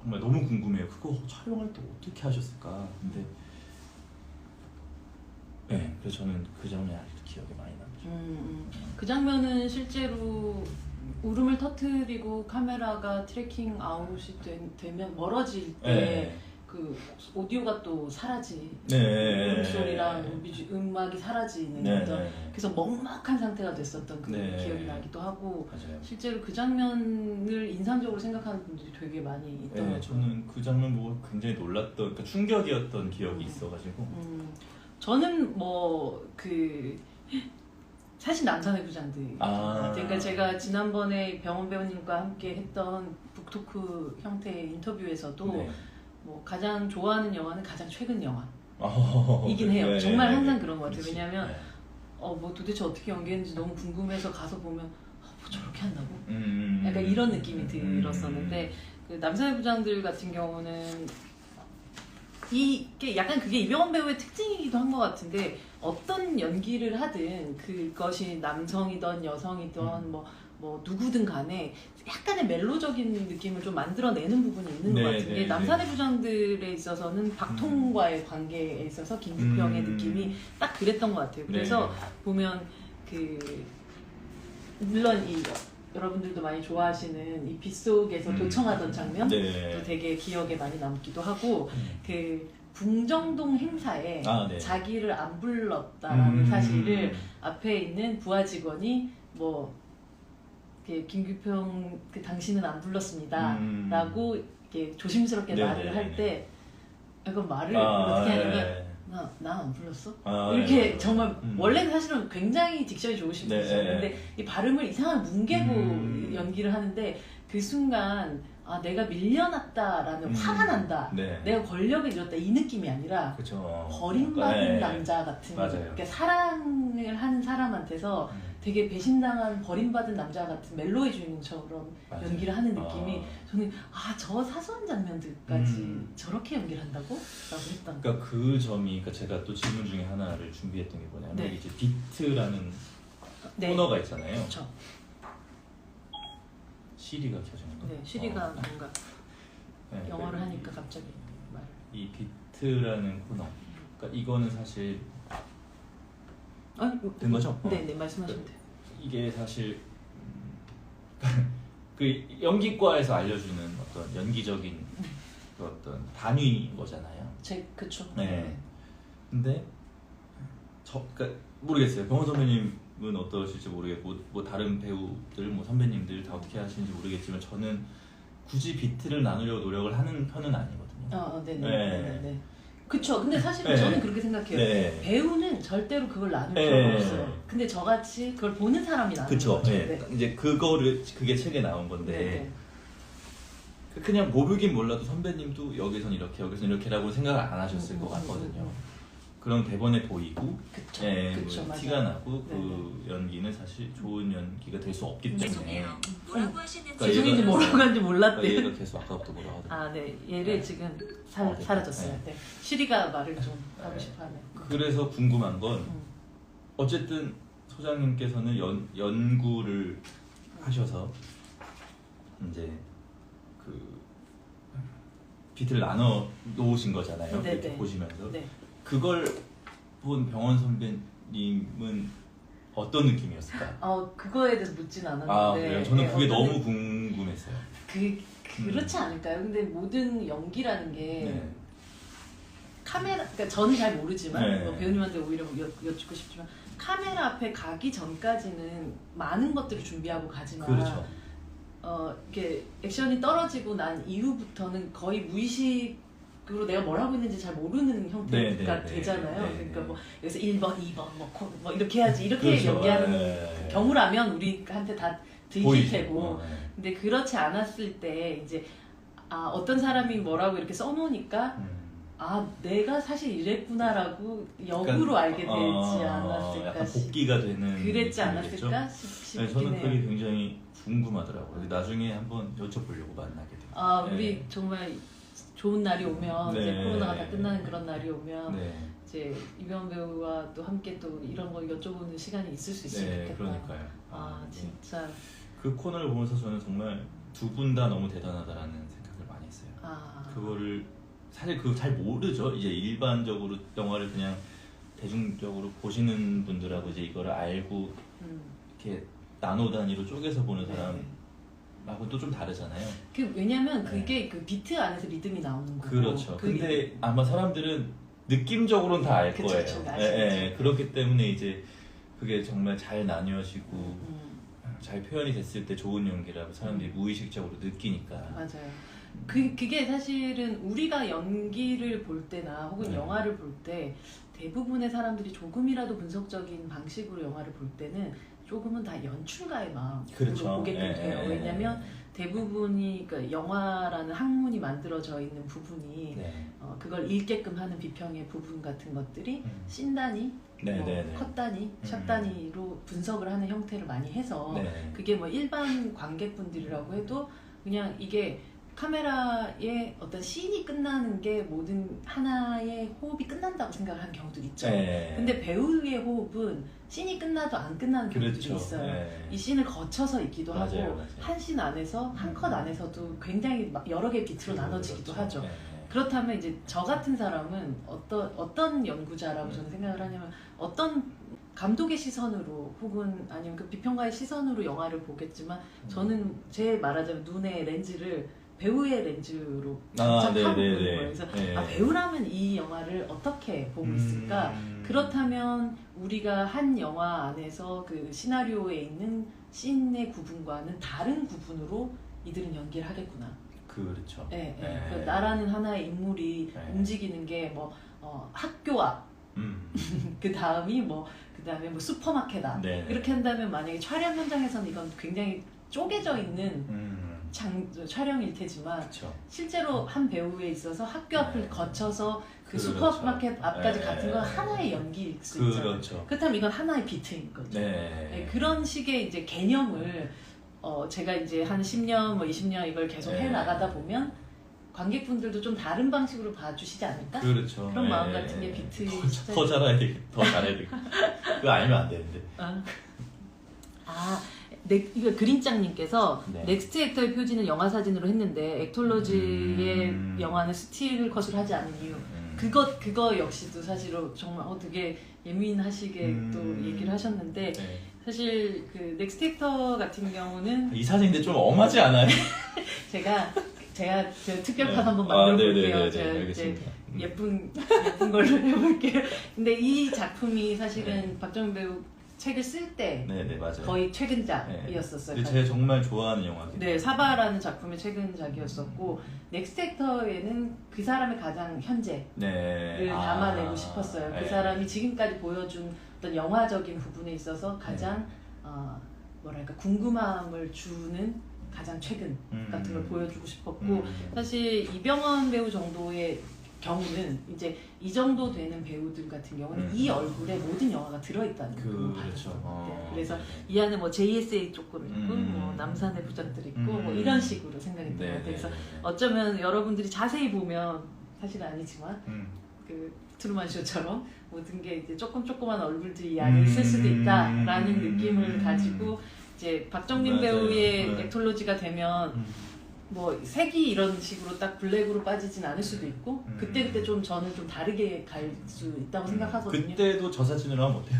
[SPEAKER 2] 정말 너무 궁금해요. 그거 촬영할 때 어떻게 하셨을까? 근데 그래서 저는 그 장면이 아직도 기억에 많이 남죠.
[SPEAKER 1] 그 장면은 실제로 울음을 터뜨리고 카메라가 트래킹 아웃이 되면 멀어질 때 그 오디오가 또 울음소리랑 음악이 사라지는 그래서 먹먹한 상태가 됐었던 그 기억이 나기도 하고,
[SPEAKER 2] 맞아요.
[SPEAKER 1] 실제로 그 장면을 인상적으로 생각하는 분들이 되게 많이 있더라고요.
[SPEAKER 2] 저는 그 장면 보고 굉장히 놀랐던, 그러니까 충격이었던 기억이 있어가지고.
[SPEAKER 1] 저는 사실 남산의 부장들. 그러니까 제가 지난번에 병헌 배우님과 함께 했던 북토크 형태의 인터뷰에서도 뭐 가장 좋아하는 영화는 가장 최근 영화이긴 해요. 정말 항상 그런 것 같아요. 왜냐하면 뭐 도대체 어떻게 연기했는지 너무 궁금해서 가서 보면 뭐 저렇게 한다고? 약간 이런 느낌이 들었었는데, 그 남산의 부장들 같은 경우는 이게 약간 그게 이병헌 배우의 특징이기도 한 것 같은데, 어떤 연기를 하든 그것이 남성이든 여성이든 뭐 누구든 간에 약간의 멜로적인 느낌을 좀 만들어내는 부분이 있는 것 같은 게, 남산의 부장들에 있어서는 박통과의 관계에 있어서 김주평의 느낌이 딱 그랬던 것 같아요. 그래서 보면 물론 여러분들도 많이 좋아하시는 이 빗속에서 도청하던 장면도 되게 기억에 많이 남기도 하고, 그 붕정동 행사에 자기를 안 불렀다라는 사실을 앞에 있는 부하 직원이 김규평 당신은 안 불렀습니다 라고 이렇게 조심스럽게 말을 할 때, 약간 말을 어떻게 하냐면 나 안 불렀어?
[SPEAKER 2] 아,
[SPEAKER 1] 이렇게
[SPEAKER 2] 네.
[SPEAKER 1] 정말 원래는 사실은 굉장히 딕션이 좋으신 분이세요.
[SPEAKER 2] 네.
[SPEAKER 1] 근데 이 발음을 이상한 뭉개고 연기를 하는데 그 순간 내가 밀려났다라는 화가 난다.
[SPEAKER 2] 네.
[SPEAKER 1] 내가 권력을 잃었다 이 느낌이 아니라
[SPEAKER 2] 그쵸.
[SPEAKER 1] 버림받은
[SPEAKER 2] 네.
[SPEAKER 1] 남자 같은
[SPEAKER 2] 맞아요.
[SPEAKER 1] 그러니까 사랑을 하는 사람한테서 되게 배신당한 버림받은 남자 같은 멜로의 주인공처럼
[SPEAKER 2] 맞아요.
[SPEAKER 1] 연기를 하는 느낌이 저는 저 사소한 장면들까지 저렇게 연기를 한다고? 라고 했던
[SPEAKER 2] 그러니까 그 점이 그러니까 제가 또 질문 중에 하나를 준비했던 게 뭐냐면
[SPEAKER 1] 네.
[SPEAKER 2] 이제 비트라는
[SPEAKER 1] 네.
[SPEAKER 2] 코너가 있잖아요.
[SPEAKER 1] 그렇죠.
[SPEAKER 2] 시리가 켜지는 거.
[SPEAKER 1] 네, 시리가 뭔가
[SPEAKER 2] 네,
[SPEAKER 1] 영어를
[SPEAKER 2] 그
[SPEAKER 1] 하니까 갑자기 말.
[SPEAKER 2] 이 비트라는 코너. 그러니까 이거는 사실 된 거죠?
[SPEAKER 1] 네, 말씀하시면 돼요.
[SPEAKER 2] 이게 사실 그 연기과에서 알려주는 어떤 연기적인 그 어떤 단위인 거잖아요.
[SPEAKER 1] 그쵸.
[SPEAKER 2] 네. 근데 그러니까 모르겠어요. 병원 선배님은 어떠실지 모르겠고 뭐 다른 배우들 뭐 선배님들 다 어떻게 하시는지 모르겠지만 저는 굳이 비트를 나누려고 노력을 하는 편은 아니거든요.
[SPEAKER 1] 네네. 그쵸. 근데 사실은
[SPEAKER 2] 네.
[SPEAKER 1] 저는 그렇게 생각해요.
[SPEAKER 2] 네.
[SPEAKER 1] 배우는 절대로 그걸 나눌
[SPEAKER 2] 네.
[SPEAKER 1] 필요가 없어요. 근데 저같이 그걸 보는 사람이 나누는
[SPEAKER 2] 그쵸.
[SPEAKER 1] 거죠.
[SPEAKER 2] 네. 이제 그게 책에 나온 건데
[SPEAKER 1] 네.
[SPEAKER 2] 그냥 모르긴 몰라도 선배님도 여기선 이렇게라고 생각을 안 하셨을 것 같거든요. 그런 대본에 보이고
[SPEAKER 1] 그쵸.
[SPEAKER 2] 뭐
[SPEAKER 1] 맞아요.
[SPEAKER 2] 티가 나고 그
[SPEAKER 1] 네네.
[SPEAKER 2] 연기는 사실 좋은 연기가 될 수 없기 때문에
[SPEAKER 3] 뭐라고 하시는지
[SPEAKER 1] 죄송인지 뭐라고 하는지 몰랐대요.
[SPEAKER 2] 얘가 계속 아까부터 뭐라고 하더라고요.
[SPEAKER 1] 네. 얘를
[SPEAKER 2] 네.
[SPEAKER 1] 지금
[SPEAKER 2] 네.
[SPEAKER 1] 사라졌어요. 네. 시리가 말을 좀 하고
[SPEAKER 2] 네.
[SPEAKER 1] 싶어 하네요.
[SPEAKER 2] 그래서 궁금한 건 어쨌든 소장님께서는 연구를 하셔서 이제 그 비트를 나눠 놓으신 거잖아요.
[SPEAKER 1] 네네.
[SPEAKER 2] 이렇게 보시면서
[SPEAKER 1] 네.
[SPEAKER 2] 그걸 본 병원 선배님은 어떤 느낌이었을까?
[SPEAKER 1] 그거에 대해서 묻진 않았는데.
[SPEAKER 2] 그래요? 저는 그게
[SPEAKER 1] 어떤
[SPEAKER 2] 너무 궁금했어요.
[SPEAKER 1] 그렇지 않을까요? 근데 모든 연기라는 게
[SPEAKER 2] 네.
[SPEAKER 1] 그러니까 저는 잘 모르지만
[SPEAKER 2] 네.
[SPEAKER 1] 뭐 배우님한테 오히려 여쭙고 싶지만 카메라 앞에 가기 전까지는 많은 것들을 준비하고 가지만
[SPEAKER 2] 그렇죠.
[SPEAKER 1] 이렇게 액션이 떨어지고 난 이후부터는 거의 무의식으로 내가 뭘 하고 있는지 잘 모르는 형태가 되잖아요. 그러니까 뭐 여기서 1번, 2번 뭐 이렇게 해야지 이렇게
[SPEAKER 2] 그렇죠.
[SPEAKER 1] 연기하는 경우라면 우리한테 다 들킬
[SPEAKER 2] 보이죠.
[SPEAKER 1] 테고 근데 그렇지 않았을 때 이제 어떤 사람이 뭐라고 이렇게 써놓으니까 내가 사실 이랬구나라고 역으로 알게 되지 않았을까
[SPEAKER 2] 약간 복기가 되는
[SPEAKER 1] 그랬지
[SPEAKER 2] 느낌이겠죠?
[SPEAKER 1] 않았을까 싶긴
[SPEAKER 2] 네, 저는
[SPEAKER 1] 해요.
[SPEAKER 2] 그게 굉장히 궁금하더라고요. 나중에 한번 여쭤보려고 만나게 돼요.
[SPEAKER 1] 우리
[SPEAKER 2] 네.
[SPEAKER 1] 정말 좋은 날이 오면
[SPEAKER 2] 네.
[SPEAKER 1] 이제 코로나가 다 끝나는 그런 날이 오면
[SPEAKER 2] 네.
[SPEAKER 1] 이제 이병헌 배우와 또 함께 또 이런 걸 여쭤보는 시간이 있을 수 있으면
[SPEAKER 2] 네,
[SPEAKER 1] 좋겠다.
[SPEAKER 2] 그러니까요.
[SPEAKER 1] 진짜
[SPEAKER 2] 그 코너를 보면서 저는 정말 두 분 다 너무 대단하다라는 생각을 많이 했어요. 그거를 사실 그거 잘 모르죠. 이제 일반적으로 영화를 그냥 대중적으로 보시는 분들하고 이제 이거를 알고 이렇게 나노 단위로 쪼개서 보는 사람하고 또 좀 다르잖아요.
[SPEAKER 1] 왜냐면 그게 그 비트 안에서 리듬이 나오는 거고.
[SPEAKER 2] 그렇죠. 근데 아마 사람들은 느낌적으로는 다 알 거예요. 그렇기 때문에 이제 그게 정말 잘 나뉘어지고 잘 표현이 됐을 때 좋은 연기라고 사람들이 무의식적으로 느끼니까.
[SPEAKER 1] 맞아요. 그게 사실은 우리가 연기를 볼 때나 혹은 영화를 볼 때 대부분의 사람들이 조금이라도 분석적인 방식으로 영화를 볼 때는 조금은 다 연출가의 마음으로
[SPEAKER 2] 그렇죠.
[SPEAKER 1] 보게끔 돼요. 왜냐면 대부분이 그러니까 영화라는 학문이 만들어져 있는 부분이 그걸 읽게끔 하는 비평의 부분 같은 것들이 씬 단위, 컷 단위, 샷 단위로 분석을 하는 형태를 많이 해서 그게 뭐 일반 관객분들이라고 해도 그냥 이게 카메라의 어떤 씬이 끝나는 게 모든 하나의 호흡이 끝난다고 생각을 하는 경우도 있죠. 근데 배우의 호흡은 씬이 끝나도 안 끝나는 경우들이 있어요. 이 씬을 거쳐서 있기도 하고 한 씬 안에서 한 컷 안에서도 굉장히 여러 개의 비트로 나눠지기도 하죠. 그렇다면 이제 저 같은 사람은 어떤 연구자라고 저는 생각을 하냐면 어떤 감독의 시선으로 혹은 아니면 그 비평가의 시선으로 영화를 보겠지만 저는 제 말하자면 눈의 렌즈를 배우의 렌즈로 장착하고 보는 거예요. 그래서 배우라면 이 영화를 어떻게 보고 있을까? 그렇다면 우리가 한 영화 안에서 그 시나리오에 있는 씬의 구분과는 다른 구분으로 이들은 연기를 하겠구나.
[SPEAKER 2] 그렇죠.
[SPEAKER 1] 나라는 하나의 인물이 움직이는 게 뭐 학교 앞, 그 다음이 그 다음에 뭐 슈퍼마켓 앞,
[SPEAKER 2] 네.
[SPEAKER 1] 이렇게 한다면 만약에 촬영 현장에서는 이건 굉장히 쪼개져 있는 촬영일 테지만
[SPEAKER 2] 그쵸.
[SPEAKER 1] 실제로 한 배우에 있어서 학교 앞을 거쳐서 그
[SPEAKER 2] 그렇죠.
[SPEAKER 1] 슈퍼마켓 앞까지 같은 건 하나의 연기일 수 있잖아요.
[SPEAKER 2] 그렇죠.
[SPEAKER 1] 그렇다면 이건 하나의 비트인 거죠.
[SPEAKER 2] 네.
[SPEAKER 1] 그런 식의 이제 개념을 제가 이제 한 10년, 뭐 20년 이걸 계속 해 나가다 보면 관객분들도 좀 다른 방식으로 봐주시지 않을까?
[SPEAKER 2] 그렇죠.
[SPEAKER 1] 그런 마음 같은 게 비트
[SPEAKER 2] 더 잘해야 되겠다. 더 잘해야 되겠다. 그거 알면 안 되는데.
[SPEAKER 1] 이거 그린짱님께서
[SPEAKER 2] 네.
[SPEAKER 1] 넥스트 액터의 표지는 영화 사진으로 했는데 액톨로지의 영화는 스틸 컷을 하지 않은 이유. 그거 역시도 사실은 정말 되게 예민하시게 또 얘기를 하셨는데
[SPEAKER 2] 네.
[SPEAKER 1] 사실 그 넥스트 액터 같은 경우는
[SPEAKER 2] 이 사진인데 좀 엄하지 않아요?
[SPEAKER 1] 제가 특별판
[SPEAKER 2] 네.
[SPEAKER 1] 한번 만들어 볼게요.
[SPEAKER 2] 네네네.
[SPEAKER 1] 제가 이제
[SPEAKER 2] 알겠습니다.
[SPEAKER 1] 예쁜 걸로 해볼게요. 근데 이 작품이 사실은 박정민 배우 책을 쓸 때
[SPEAKER 2] 네네 맞아요.
[SPEAKER 1] 거의 최근작이었었어요.
[SPEAKER 2] 네. 제가 정말 좋아하는 영화긴
[SPEAKER 1] 네, 사바라는 작품의 최근작이었었고 넥스트 액터에는 그 사람의 가장 현재를 담아내고 싶었어요. 그 사람이 지금까지 보여준 어떤 영화적인 부분에 있어서 가장 뭐랄까 궁금함을 주는 가장 최근 같은 걸 보여주고 싶었고 사실 이병헌 배우 정도의 경우는 이제 이 정도 되는 배우들 같은 경우는 이 얼굴에 모든 영화가 들어있다는 걸
[SPEAKER 2] 그렇죠.
[SPEAKER 1] 그래서 이 안에 뭐 JSA 조금 있고 뭐 남산의 부장들 있고 뭐 이런 식으로 생각이 들어요. 그래서 어쩌면 여러분들이 자세히 보면 사실은 아니지만 그 트루먼 쇼처럼 모든 게 이제 조그만 얼굴들이 이 안에 있을 수도 있다라는 느낌을 가지고 이제 박정민 배우의 액톨로지가 되면 뭐 색이 이런 식으로 딱 블랙으로 빠지진 않을 수도 있고 그때 좀 저는 좀 다르게 갈 수 있다고 생각하거든요.
[SPEAKER 2] 그때도 저 사진으로 하면 어때요?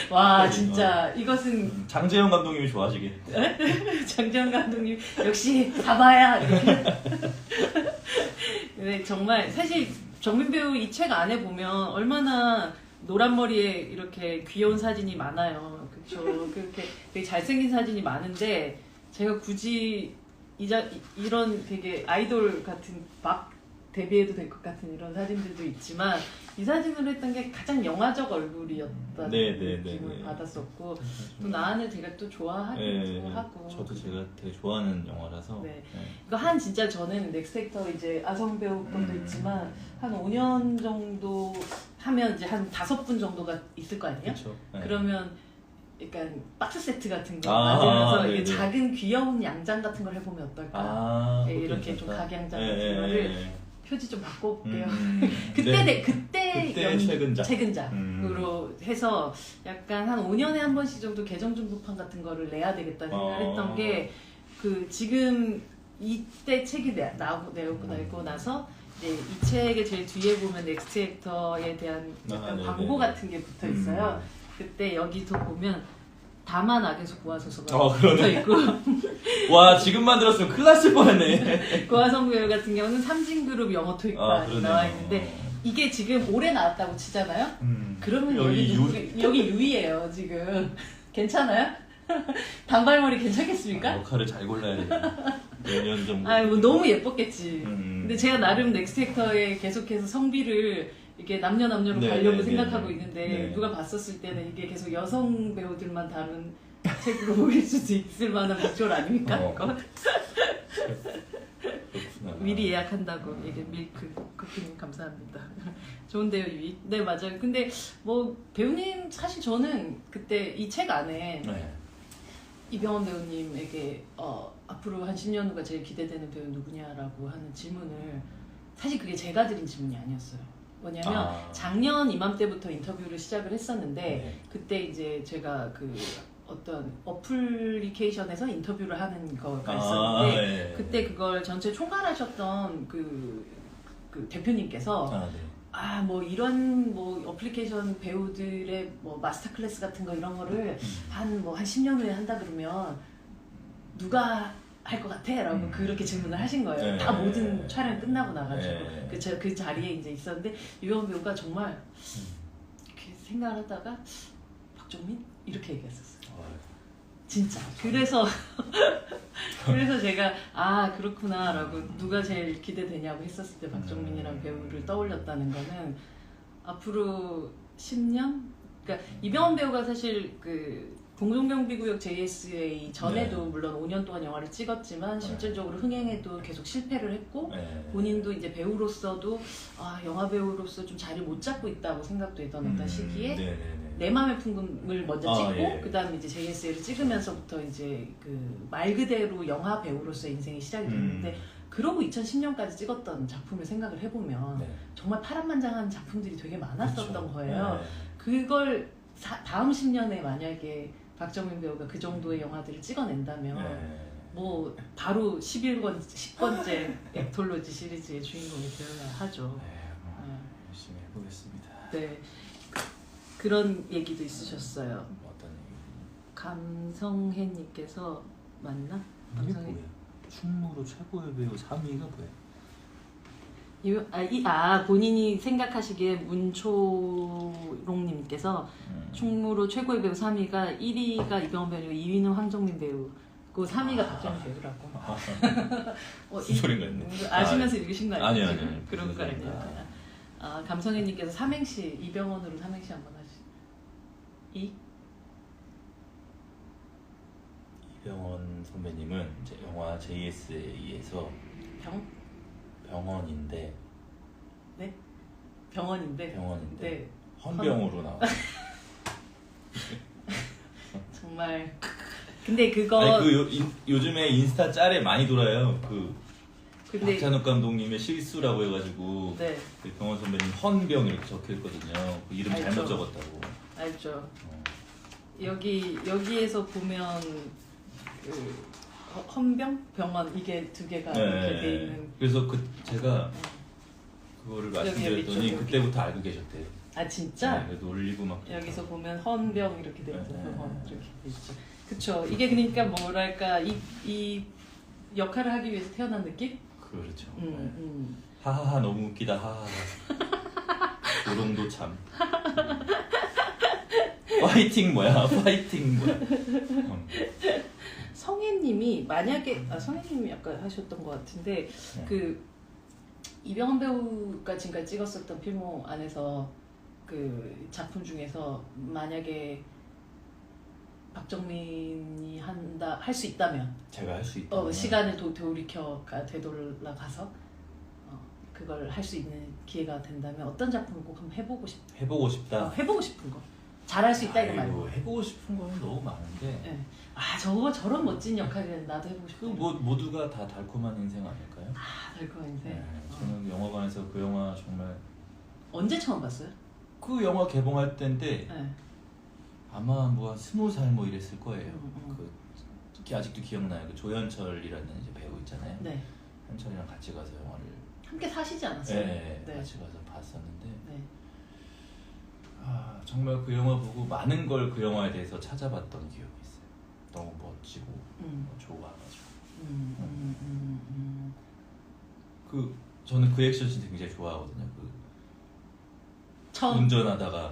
[SPEAKER 1] 와 진짜 이것은
[SPEAKER 2] 장재영 감독님이 좋아하시게.
[SPEAKER 1] 장재영 감독님 역시 사바야 이렇게. 근데 정말 사실 정민 배우 이 책 안에 보면 얼마나 노란 머리에 이렇게 귀여운 사진이 많아요. 그렇죠. 그렇게 되게 잘생긴 사진이 많은데 제가 굳이 이런 되게 아이돌 같은 막 데뷔해도 될 것 같은 이런 사진들도 있지만 이 사진으로 했던 게 가장 영화적 얼굴이었다는 느낌을 받았었고 또 나은을 제가 또 좋아하기도 하고
[SPEAKER 2] 저도 제가 되게 좋아하는 영화라서
[SPEAKER 1] 이거 진짜 저는 넥스트 액터 이제 아성 배우 것도 있지만 한 5년 정도 하면 이제 한 5분 정도가 있을 거 아니에요?
[SPEAKER 2] 그쵸.
[SPEAKER 1] 그러면 약간 박스 세트 같은 거 만들어서
[SPEAKER 2] 네네.
[SPEAKER 1] 작은 귀여운 양장 같은 걸 해보면 어떨까? 이렇게 좀 각양장 같은 거를 표지 좀 바꿔볼게요. 그때 최근작으로 해서 약간 한 5년에 한 번씩 정도 개정중급판 같은 거를 내야 되겠다 생각을 했던 게 그 지금 이때 책이 내고 나서 이제 이 책의 제일 뒤에 보면 넥스트 액터에 대한 약간 광고 같은 게 붙어 있어요. 그때 여기도 보면 다만 악에서 구하소서가 붙어 있고
[SPEAKER 2] 와 지금만 들었으면 큰일 났을 뻔했네.
[SPEAKER 1] 고하성 배우 같은 경우는 삼진그룹 영어 토익반이 나와 있는데 이게 지금 올해 나왔다고 치잖아요. 그러면 여기 유이예요 지금. 괜찮아요? 단발머리 괜찮겠습니까?
[SPEAKER 2] 역할을 잘 골라야 돼. 내년 정도.
[SPEAKER 1] 뭐 너무 예뻤겠지. 근데 제가 나름 넥스트 액터에 계속해서 성비를 이게 남녀로 가려고 생각하고 있는데 누가 봤었을 때는 이게 계속 여성 배우들만 다룬 책으로 보일 수도 있을 만한 비주얼 아닙니까? 미리 예약한다고 이게 밀크 커피님 감사합니다. 좋은데요 유이? 네 맞아요. 근데 뭐 배우님 사실 저는 그때 이 책 안에 이병헌 배우님에게 앞으로 한 10년 후가 제일 기대되는 배우 누구냐라고 하는 질문을 사실 그게 제가 드린 질문이 아니었어요. 뭐냐면 작년 이맘때부터 인터뷰를 시작을 했었는데 그때 이제 제가 그 어떤 어플리케이션에서 인터뷰를 하는 거가 있었는데 그때 그걸 전체 총괄하셨던 그 대표님께서 뭐 이런 뭐 어플리케이션 배우들의 뭐 마스터 클래스 같은 거 이런 거를 한 10년 후에 한다 그러면 누가 할 것 같아? 라고 그렇게 질문을 하신 거예요. 다 모든 촬영 끝나고 나가지고 그 자리에 이제 있었는데 유병헌 배우가 정말 이렇게 생각을 하다가 박정민? 이렇게 얘기했었어요. 진짜. 그래서 그래서 제가 아 그렇구나라고 누가 제일 기대되냐고 했었을 때 박정민이라는 배우를 떠올렸다는 거는 앞으로 10년? 그러니까 이병헌 배우가 사실 그 공동경비구역 JSA 전에도
[SPEAKER 2] 네.
[SPEAKER 1] 물론 5년 동안 영화를 찍었지만
[SPEAKER 2] 네.
[SPEAKER 1] 실질적으로 흥행에도 계속 실패를 했고
[SPEAKER 2] 네.
[SPEAKER 1] 본인도 이제 배우로서도 아 영화 배우로서 좀 자리를 못 잡고 있다고 생각도 했던 어떤 시기에 내 맘의 풍금을 먼저 찍고
[SPEAKER 2] 예.
[SPEAKER 1] 그다음에 이제 JSA를 찍으면서부터 이제 그 말 그대로 영화 배우로서의 인생이 시작이 됐는데 그러고 2010년까지 찍었던 작품을 생각을 해보면
[SPEAKER 2] 네.
[SPEAKER 1] 정말 파란만장한 작품들이 되게 많았었던
[SPEAKER 2] 그렇죠.
[SPEAKER 1] 거예요.
[SPEAKER 2] 네.
[SPEAKER 1] 그걸 다음 10년에 만약에 박정민 배우가 그 정도의 영화들을 찍어낸다면
[SPEAKER 2] 네.
[SPEAKER 1] 뭐 바로 10번째 엑톨로지 시리즈의 주인공이 되어야 하죠.
[SPEAKER 2] 네, 뭐 열심히 해보겠습니다.
[SPEAKER 1] 네. 그런 얘기도 있으셨어요.
[SPEAKER 2] 어떤 얘기?
[SPEAKER 1] 감성혜님께서 맞나?
[SPEAKER 2] 이게 뭐야? 충무로 최고의 배우 3위가 뭐야?
[SPEAKER 1] 본인이 생각하시기에 문초롱님께서 충무로 최고의 배우 3위가 1위가 이병헌 배우고 2위는 황정민 배우 그 3위가 박정민 배우라고.
[SPEAKER 2] 무슨 소리가 있네.
[SPEAKER 1] 아시면서 읽으신 거 아니에요?
[SPEAKER 2] 아니요.
[SPEAKER 1] 그런 거 아니에요. 감성혜님께서 삼행시 이병헌으로 삼행시 한번 하시.
[SPEAKER 2] 이병헌 선배님은 이제 영화 JSA에서 병원인데
[SPEAKER 1] 네? 병원인데
[SPEAKER 2] 네. 헌병으로 나왔어요.
[SPEAKER 1] 정말 근데 그거
[SPEAKER 2] 아니, 요즘에 인스타 짤에 많이 돌아요.
[SPEAKER 1] 근데
[SPEAKER 2] 박찬욱 감독님의 실수라고 해가지고
[SPEAKER 1] 네.
[SPEAKER 2] 그 병원 선배님 헌병 이렇게 적혀있거든요. 그 이름
[SPEAKER 1] 알죠.
[SPEAKER 2] 잘못 적었다고.
[SPEAKER 1] 알죠. 여기에서 보면 그 헌병 병원 이게 두 개가 이렇게 돼 있는.
[SPEAKER 2] 그래서 제가 그거를 말씀드렸더니
[SPEAKER 1] 여기.
[SPEAKER 2] 그때부터 알고 계셨대요.
[SPEAKER 1] 아 진짜?
[SPEAKER 2] 네, 그래도 올리고 막.
[SPEAKER 1] 여기서 보면 헌병 이렇게 돼 있죠.
[SPEAKER 2] 네.
[SPEAKER 1] 병원 이렇게 돼 있죠. 그쵸. 이게 그러니까 뭐랄까 이 역할을 하기 위해서 태어난 느낌?
[SPEAKER 2] 그렇죠.
[SPEAKER 1] 네.
[SPEAKER 2] 하하하 너무 웃기다 하하하. 조롱도 참. 파이팅 뭐야? 파이팅 뭐야?
[SPEAKER 1] 성혜님이 만약에 성혜님이 아까 하셨던 것 같은데 그 이병헌 배우가 지금까지 찍었었던 필모 안에서 그 작품 중에서 만약에 박정민이 할 수 있다면
[SPEAKER 2] 제가 할 수 있다면
[SPEAKER 1] 시간을 되돌아가서 그걸 할 수 있는 기회가 된다면 어떤 작품을 꼭 한번 해보고 싶다.
[SPEAKER 2] 해보고 싶다.
[SPEAKER 1] 해보고 싶은 거. 잘할 수 있다 이거 말고.
[SPEAKER 2] 해보고 싶은 거는 너무 많은데.
[SPEAKER 1] 네. 저런 멋진 역할을 나도 해보고 싶어.
[SPEAKER 2] 모두가 다 달콤한 인생 아닐까요?
[SPEAKER 1] 달콤한 인생.
[SPEAKER 2] 네, 저는 영화관에서 그 영화 정말.
[SPEAKER 1] 언제 처음 봤어요?
[SPEAKER 2] 그 영화 개봉할 때인데
[SPEAKER 1] 네.
[SPEAKER 2] 아마 뭐 한 20살 뭐 이랬을 거예요. 아직도 기억나요. 그 조연철이라는 이제 배우 있잖아요.
[SPEAKER 1] 네.
[SPEAKER 2] 현철이랑 같이 가서 영화를
[SPEAKER 1] 함께 사시지 않았어요?
[SPEAKER 2] 네.
[SPEAKER 1] 네.
[SPEAKER 2] 같이 가서 봤었는데
[SPEAKER 1] 네.
[SPEAKER 2] 정말 그 영화 보고 많은 걸 그 영화에 대해서 찾아봤던 기억이 있어요. 너무 멋지고 좋아가지고. 저는 그 액션씬 굉장히 좋아하거든요.
[SPEAKER 1] 처음
[SPEAKER 2] 운전하다가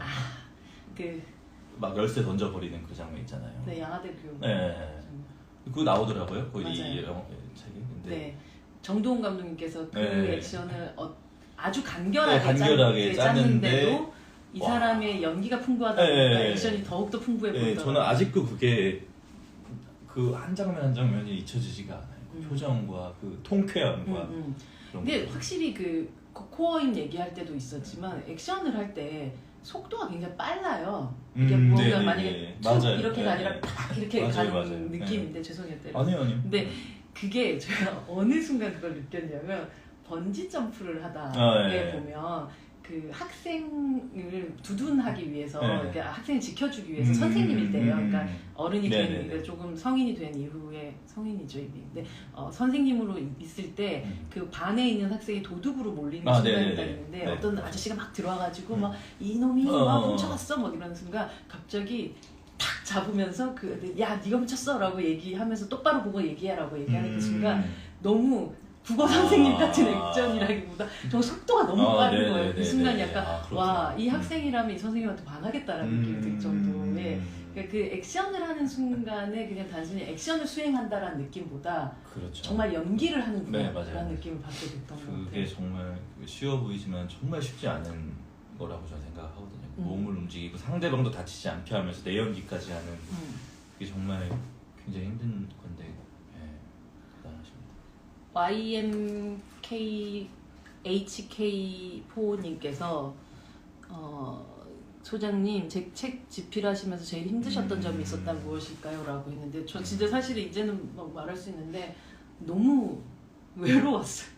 [SPEAKER 1] 막
[SPEAKER 2] 열쇠 던져버리는 그 장면 있잖아요.
[SPEAKER 1] 네, 양아대 교육.
[SPEAKER 2] 네. 그거 나오더라고요. 이 책에. 근데
[SPEAKER 1] 네. 정도훈 감독님께서 그
[SPEAKER 2] 네.
[SPEAKER 1] 액션을 아주 간결하게,
[SPEAKER 2] 간결하게
[SPEAKER 1] 짰는데도 이 사람의 연기가 풍부하다 보니까 액션이 더욱더 풍부해 보이더라고요.
[SPEAKER 2] 저는 아직도 그게 그 한 장면 한 장면이 잊혀지지가 않아요. 표정과 그 통쾌함과 그런
[SPEAKER 1] 근데
[SPEAKER 2] 거.
[SPEAKER 1] 확실히 그 코어인 얘기할 때도 있었지만 액션을 할 때 속도가 굉장히 빨라요. 이게 뭔가 만약에 이렇게가 아니라 딱 이렇게 가는 느낌인데 죄송해요.
[SPEAKER 2] 아니요.
[SPEAKER 1] 근데 그게 제가 어느 순간 그걸 느꼈냐면 번지 점프를 하다 보면 그 학생을 두둔하기 위해서 그러니까 학생을 지켜주기 위해서 선생님일 때예요. 그러니까 어른이 된 조금 성인이 된 이후에 성인이죠 이미. 근데 선생님으로 있을 때 그 반에 있는 학생이 도둑으로 몰리는 순간이 있는데 어떤 아저씨가 막 들어와가지고 막 이놈이 막 훔쳐갔어 막 이러는 순간 갑자기 탁 잡으면서 야 네가 훔쳤어라고 얘기하면서 똑바로 보고 얘기하라고 얘기하는 그 순간 너무 국어 선생님 같은 액션이라기보다 좀 속도가 너무 빠른 거예요. 그 순간 약간 와, 이 학생이라면 이 선생님한테 반하겠다라는 느낌이 들 정도의 그러니까 그 액션을 하는 순간에 그냥 단순히 액션을 수행한다라는 느낌보다
[SPEAKER 2] 그렇죠.
[SPEAKER 1] 정말 연기를 하는구나라는
[SPEAKER 2] 맞아요.
[SPEAKER 1] 느낌을 받게 됐던 것 같아요.
[SPEAKER 2] 그게 정말 쉬워 보이지만 정말 쉽지 않은 거라고 저는 생각하거든요. 몸을 움직이고 상대방도 다치지 않게 하면서 내 연기까지 하는 그게 정말 굉장히 힘든 건데 대단하십니다.
[SPEAKER 1] YMKHK4님께서 소장님 제 책 집필하시면서 제일 힘드셨던 점이 있었다면 무엇일까요? 라고 했는데 저 진짜 사실 이제는 막 말할 수 있는데 너무 외로웠어요.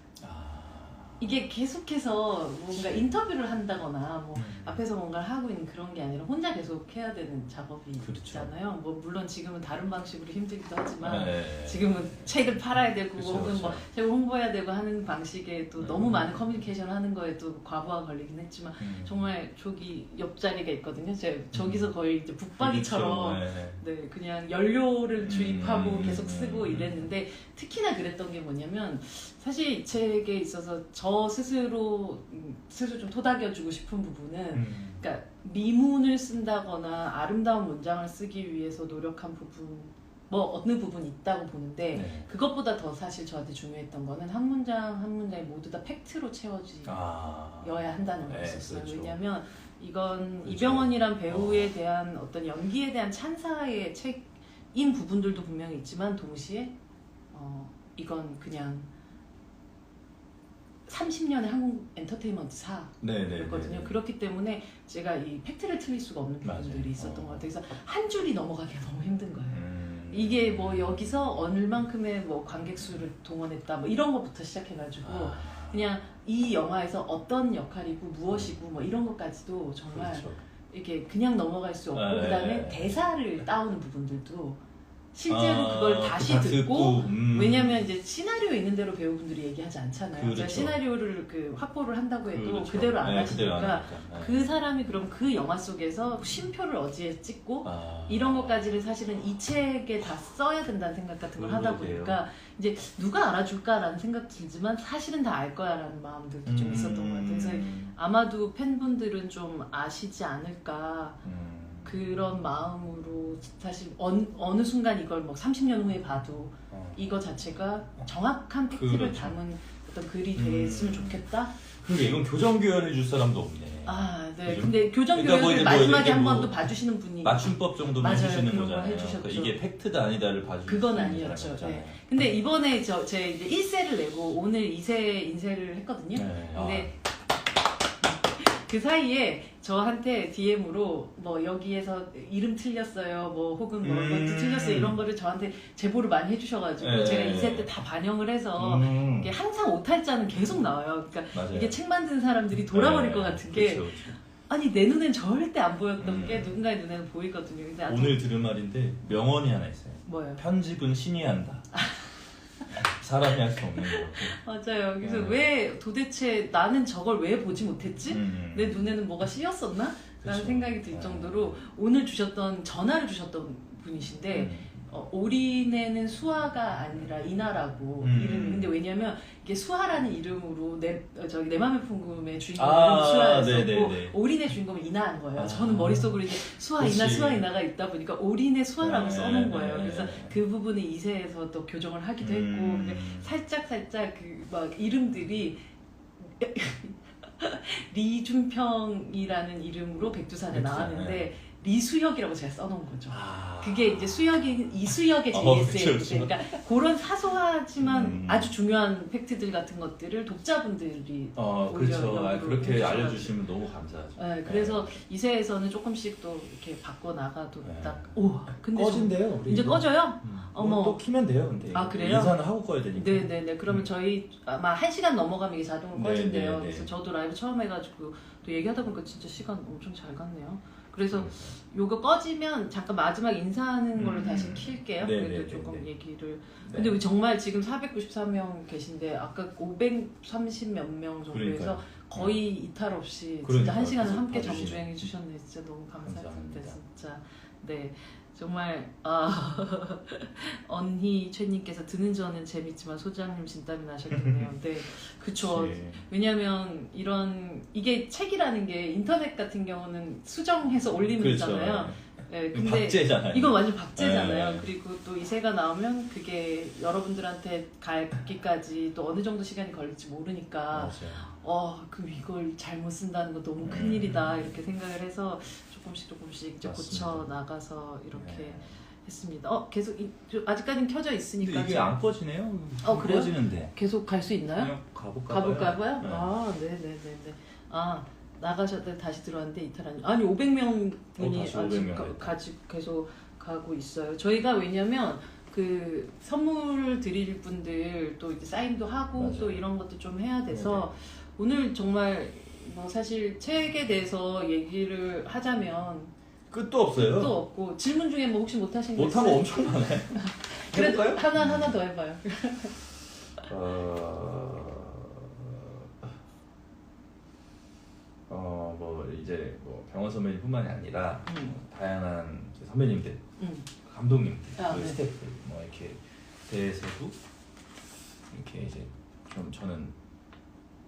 [SPEAKER 1] 이게 계속해서 뭔가 인터뷰를 한다거나 뭐 앞에서 뭔가를 하고 있는 그런 게 아니라 혼자 계속 해야 되는 작업이 있잖아요. 뭐 물론 지금은 다른 방식으로 힘들기도 하지만 지금은 책을 팔아야 되고 혹은 뭐 책을 홍보해야 되고 하는 방식에 또 너무 많은 커뮤니케이션을 하는 거에 또 과부하가 걸리긴 했지만 정말 저기 옆자리가 있거든요. 제가 저기서 거의 이제 북박이처럼 네, 그냥 연료를 주입하고 계속 쓰고 이랬는데 특히나 그랬던 게 뭐냐면 사실 책에 있어서 저 스스로 좀 토닥여주고 싶은 부분은 그러니까 미문을 쓴다거나 아름다운 문장을 쓰기 위해서 노력한 부분 뭐 어느 부분이 있다고 보는데 그것보다 더 사실 저한테 중요했던 거는 한 문장 한 문장이 모두 다 팩트로 채워져야 한다는 거였었어요. 그렇죠. 왜냐하면 이건 이병헌이란 배우에 대한 어떤 연기에 대한 찬사의 책인 부분들도 분명히 있지만 동시에 이건 그냥 30년의 한국 엔터테인먼트사였거든요. 그렇기 때문에 제가 이 팩트를 틀릴 수가 없는 부분들이 있었던 것 같아요. 그래서 한 줄이 넘어가기가 너무 힘든 거예요. 이게 뭐 여기서 얼만큼의 뭐 관객 수를 동원했다 뭐 이런 것부터 시작해가지고 그냥 이 영화에서 어떤 역할이고 무엇이고 뭐 이런 것까지도 정말 이렇게 그냥 넘어갈 수 없고 그다음에 대사를 따오는 부분들도 실제로 그걸 다시 듣고 왜냐면 이제 시나리오에 있는 대로 배우분들이 얘기하지 않잖아요. 제가 시나리오를 그 확보를 한다고 해도 그대로 안 하시니까 그 사람이 그럼 그 영화 속에서 쉼표를 어디에 찍고 이런 것까지를 사실은 이 책에 다 써야 된다는 생각 같은 걸 하다 보니까 이제 누가 알아줄까라는 생각 들지만 사실은 다 알 거야라는 마음들도 좀 있었던 것 같아요. 그래서 아마도 팬분들은 좀 아시지 않을까 그런 마음으로 사실 어느 순간 이걸 뭐 30년 후에 봐도 이거 자체가 정확한 팩트를 담은 어떤 글이 됐으면 좋겠다.
[SPEAKER 2] 그러게 이건 교정교연해 줄 사람도 없네.
[SPEAKER 1] 네. 근데 교정교연을 마지막에 한 번 또 봐주시는 분이
[SPEAKER 2] 맞춤법 정도만 해주시는 거잖아요.
[SPEAKER 1] 해주셨죠.
[SPEAKER 2] 그러니까 이게 팩트다 아니다를 봐주시는
[SPEAKER 1] 그건 아니었죠. 네. 근데 이번에 제 이제 1세를 내고 오늘 2세 인쇄를 했거든요. 근데 그 사이에 저한테 DM으로 뭐 여기에서 이름 틀렸어요 뭐 혹은 뭐 이것도 틀렸어요 이런 거를 저한테 제보를 많이 해주셔가지고 제가 2세 때 다 반영을 해서 이게 항상 오탈자는 계속 나와요. 그러니까 이게 책 만드는 사람들이 돌아버릴 것 같은 게 그쵸. 아니 내 눈엔 절대 안 보였던 게 누군가의 눈에는 보이거든요. 근데
[SPEAKER 2] 오늘 들은 말인데 명언이 하나 있어요.
[SPEAKER 1] 뭐예요?
[SPEAKER 2] 편집은 신이 한다. 사람이 할 수 없는 거
[SPEAKER 1] 맞아요. 그래서 왜 도대체 나는 저걸 왜 보지 못했지? 내 눈에는 뭐가 씌였었나? 라는 생각이 들 정도로 오늘 전화를 주셨던 분이신데 올인에는 수아가 아니라 이나라고 이름이. 근데 왜냐면 이게 수아라는 이름으로 내 맘의 풍금의 주인공은 수아였었고 올인의 주인공은 이나인 거예요. 저는 머릿속으로 이제 수아 이나가 있다 보니까 올인의 수아라고 써놓은 거예요. 그래서 그 부분을 2세에서 또 교정을 하기도 했고 살짝 그 막 이름들이 리준평이라는 이름으로 백두산에 나왔는데 리수혁이라고 제가 써놓은 거죠. 그게 이제 이수혁의 JSA. 그러니까 그런 사소하지만 아주 중요한 팩트들 같은 것들을 독자분들이
[SPEAKER 2] 그렇죠. 그렇게 알려주시면 너무 감사하죠.
[SPEAKER 1] 네, 그래서 2세에서는 조금씩 또 이렇게 바꿔 나가도 근데
[SPEAKER 2] 꺼진대요.
[SPEAKER 1] 이제 꺼져요? 어머.
[SPEAKER 2] 또 키면 돼요. 근데
[SPEAKER 1] 그래요?
[SPEAKER 2] 인사는 하고 꺼야 되니까.
[SPEAKER 1] 네네네. 그러면 저희 아마 1시간 넘어가면 이게 자동으로 꺼진대요. 그래서 저도 라이브 처음 해가지고 또 얘기하다 보니까 진짜 시간 엄청 잘 갔네요. 그래서 요거 꺼지면 잠깐 마지막 인사하는 걸로 다시 킬게요. 그래도 조금 얘기를. 근데 정말 지금 493명 계신데 아까 530 몇 명 정도에서 거의 이탈 없이
[SPEAKER 2] 그러니까,
[SPEAKER 1] 진짜 1시간을 함께
[SPEAKER 2] 봐주시네.
[SPEAKER 1] 정주행해 주셨네. 진짜 너무 감사합니다.
[SPEAKER 2] 감사합니다.
[SPEAKER 1] 진짜. 네. 정말 언희 최님께서 듣는 저는 재밌지만 소장님 진땀이 나셨겠네요. 네, 그쵸. 왜냐면 이게 책이라는 게 인터넷 같은 경우는 수정해서 올리면
[SPEAKER 2] 그렇죠.
[SPEAKER 1] 되잖아요. 네, 근데
[SPEAKER 2] 박제잖아요.
[SPEAKER 1] 이건 완전 박제잖아요.
[SPEAKER 2] 네.
[SPEAKER 1] 그리고 또 이 새가 나오면 그게 여러분들한테 갈기까지 또 어느 정도 시간이 걸릴지 모르니까 그럼 이걸 잘못 쓴다는 거 너무 큰일이다 이렇게 생각을 해서 조금씩 이제 고쳐 나가서 이렇게 했습니다. 계속 아직까지는 켜져 있으니까.
[SPEAKER 2] 근데 이게 안 꺼지네요.
[SPEAKER 1] 그래요?
[SPEAKER 2] 꺼지는데.
[SPEAKER 1] 계속 갈 수 있나요? 가볼까요?
[SPEAKER 2] 네.
[SPEAKER 1] 네네네네. 나가셨다 다시 들어왔는데 이탈한. 아니 500명 분이
[SPEAKER 2] 다시 500명
[SPEAKER 1] 계속 가고 있어요. 저희가 왜냐면 그 선물 드릴 분들 또 이제 사인도 하고
[SPEAKER 2] 맞아요.
[SPEAKER 1] 또 이런 것도 좀 해야 돼서 오늘 정말 뭐 사실 책에 대해서 얘기를 하자면
[SPEAKER 2] 끝도 없어요.
[SPEAKER 1] 끝도 없고 질문 중에 뭐 혹시 못하신 거
[SPEAKER 2] 못한 거 엄청 많아요.
[SPEAKER 1] 그래도
[SPEAKER 2] 해볼까요?
[SPEAKER 1] 하나 더 해봐요.
[SPEAKER 2] 뭐 이제 뭐 병원 선배님뿐만이 아니라 다양한 선배님들, 감독님들,
[SPEAKER 1] 네.
[SPEAKER 2] 스태프들 뭐 이렇게 대해서도 이렇게 이제 좀 저는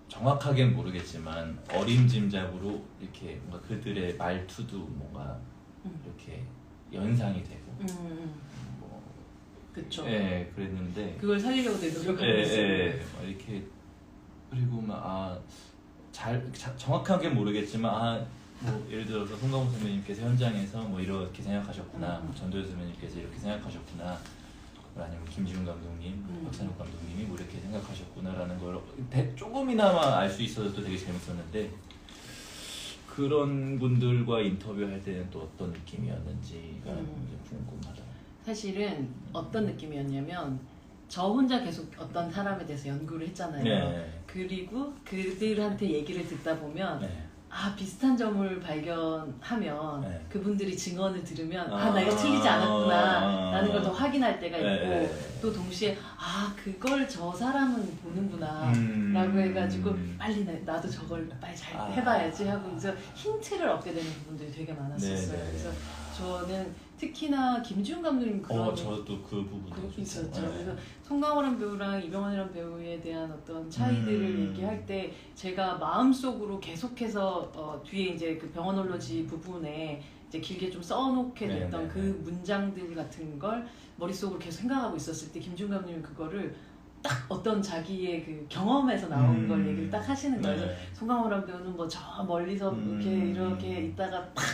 [SPEAKER 2] 정확하게는 모르겠지만 어림짐작으로 이렇게 뭔가 그들의 말투도 뭔가 이렇게 연상이 되고 뭐
[SPEAKER 1] 그쵸.
[SPEAKER 2] 예, 그랬는데
[SPEAKER 1] 그걸 살리려고 되게 노력하고 있어요.
[SPEAKER 2] 이렇게 그리고 정확하게 모르겠지만 뭐 예를 들어서 송강호 선배님께서 현장에서 뭐 이렇게 생각하셨구나, 전도연 선배님께서 이렇게 생각하셨구나, 아니면 김지훈 감독님, 박찬욱 감독님이 뭐 이렇게 생각하셨구나라는 걸 조금이나마 알 수 있어서 또 되게 재밌었는데 그런 분들과 인터뷰할 때는 또 어떤 느낌이었는지가 궁금하다.
[SPEAKER 1] 사실은 어떤 느낌이었냐면 저 혼자 계속 어떤 사람에 대해서 연구를 했잖아요.
[SPEAKER 2] 네.
[SPEAKER 1] 그리고 그들한테 얘기를 듣다 보면
[SPEAKER 2] 네.
[SPEAKER 1] 비슷한 점을 발견하면
[SPEAKER 2] 네.
[SPEAKER 1] 그분들이 증언을 들으면 나 이거 틀리지 않았구나 라는 걸 더 확인할 때가 있고 또 동시에 그걸 저 사람은 보는구나 라고 해가지고 빨리 나도 저걸 빨리 잘 해봐야지 하고 이제 힌트를 얻게 되는 부분들이 되게 많았었어요. 그래서 저는 특히나 김지훈 감독님 그런
[SPEAKER 2] 저도 그 부분도
[SPEAKER 1] 있었죠. 그래서 송강호란 배우랑 이병헌이란 배우에 대한 어떤 차이들을 얘기할 때 제가 마음속으로 계속해서 뒤에 이제 그 병원 올로지 부분에 이제 길게 좀 써놓게 됐던 그 문장들 같은 걸 머릿속으로 계속 생각하고 있었을 때 김지훈 감독님이 그거를 딱 어떤 자기의 그 경험에서 나온 걸 얘기를 딱 하시는 거예요. 그래서 송강호란 배우는 뭐 저 멀리서 이렇게 있다가 팍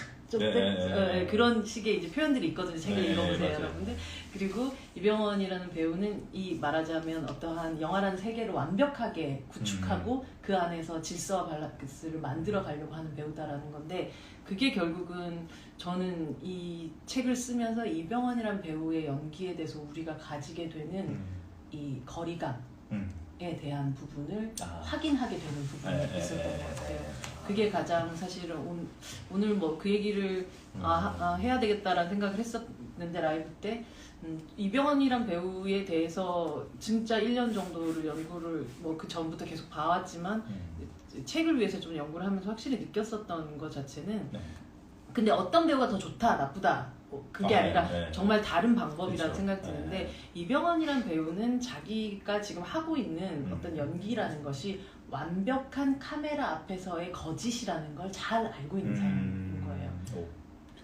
[SPEAKER 1] 그런 식의 이제 표현들이 있거든요. 책을 읽어보세요, 여러분들. 그리고 이병헌이라는 배우는 이 말하자면 어떠한 영화라는 세계를 완벽하게 구축하고 그 안에서 질서와 밸런스를 만들어 가려고 하는 배우다라는 건데 그게 결국은 저는 이 책을 쓰면서 이병헌이라는 배우의 연기에 대해서 우리가 가지게 되는 이 거리감에 대한 부분을 확인하게 되는 부분이 있었던 것 같아요. 그게 가장 사실은 오늘 뭐 그 얘기를 해야 되겠다라는 생각을 했었는데 라이브 때 이병헌이란 배우에 대해서 진짜 1년 정도를 연구를 뭐 그 전부터 계속 봐왔지만 책을 위해서 좀 연구를 하면서 확실히 느꼈었던 것 자체는 근데 어떤 배우가 더 좋다 나쁘다 그게 아니라 정말 다른 방법이라는 생각이 드는데 이병헌이란 배우는 자기가 지금 하고 있는 어떤 연기라는 것이 완벽한 카메라 앞에서의 거짓이라는 걸 잘 알고 있는 사람인 거예요.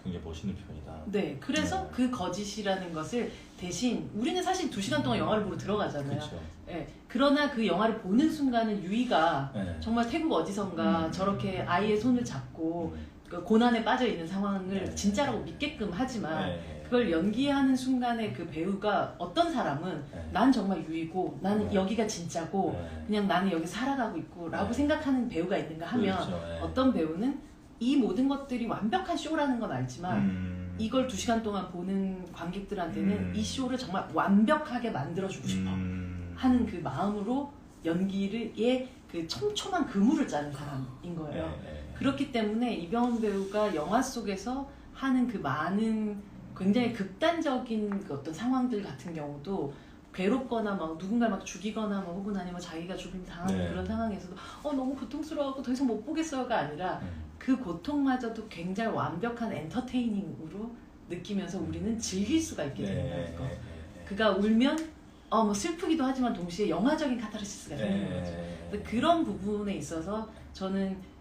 [SPEAKER 2] 굉장히 멋있는 표현이다.
[SPEAKER 1] 네, 그래서 그 거짓이라는 것을 대신 우리는 사실 2시간 동안 영화를 보러 들어가잖아요. 네, 그러나 그 영화를 보는 순간은 유이가 정말 태국 어디선가 저렇게 아이의 손을 잡고 그 고난에 빠져 있는 상황을 진짜라고 믿게끔 하지만 그걸 연기하는 순간에 그 배우가 어떤 사람은 난 정말 유이고 나는 여기가 진짜고 그냥 나는 여기 살아가고 있고 라고 생각하는 배우가 있는가 하면 어떤 배우는 이 모든 것들이 완벽한 쇼라는 건 알지만 이걸 2시간 동안 보는 관객들한테는 이 쇼를 정말 완벽하게 만들어주고 싶어 하는 그 마음으로 연기의 그 촘촘한 그물을 짜는 사람인 거예요. 그렇기 때문에 이병헌 배우가 영화 속에서 하는 그 많은 굉장히 극단적인 그 어떤 상황들 같은 경우도 괴롭거나 막 누군가 막 죽이거나 뭐 혹은 아니면 자기가 죽임 당하는
[SPEAKER 2] 네.
[SPEAKER 1] 그런 상황에서도 너무 고통스러워하고 더 이상 못 보겠어요가 아니라 그 고통마저도 굉장히 완벽한 엔터테이닝으로 느끼면서 우리는 즐길 수가 있게 된다는 거. 그가 울면 뭐 슬프기도 하지만 동시에 영화적인 카타르시스가 생기는 거죠. 근데 그런 부분에 있어서 저는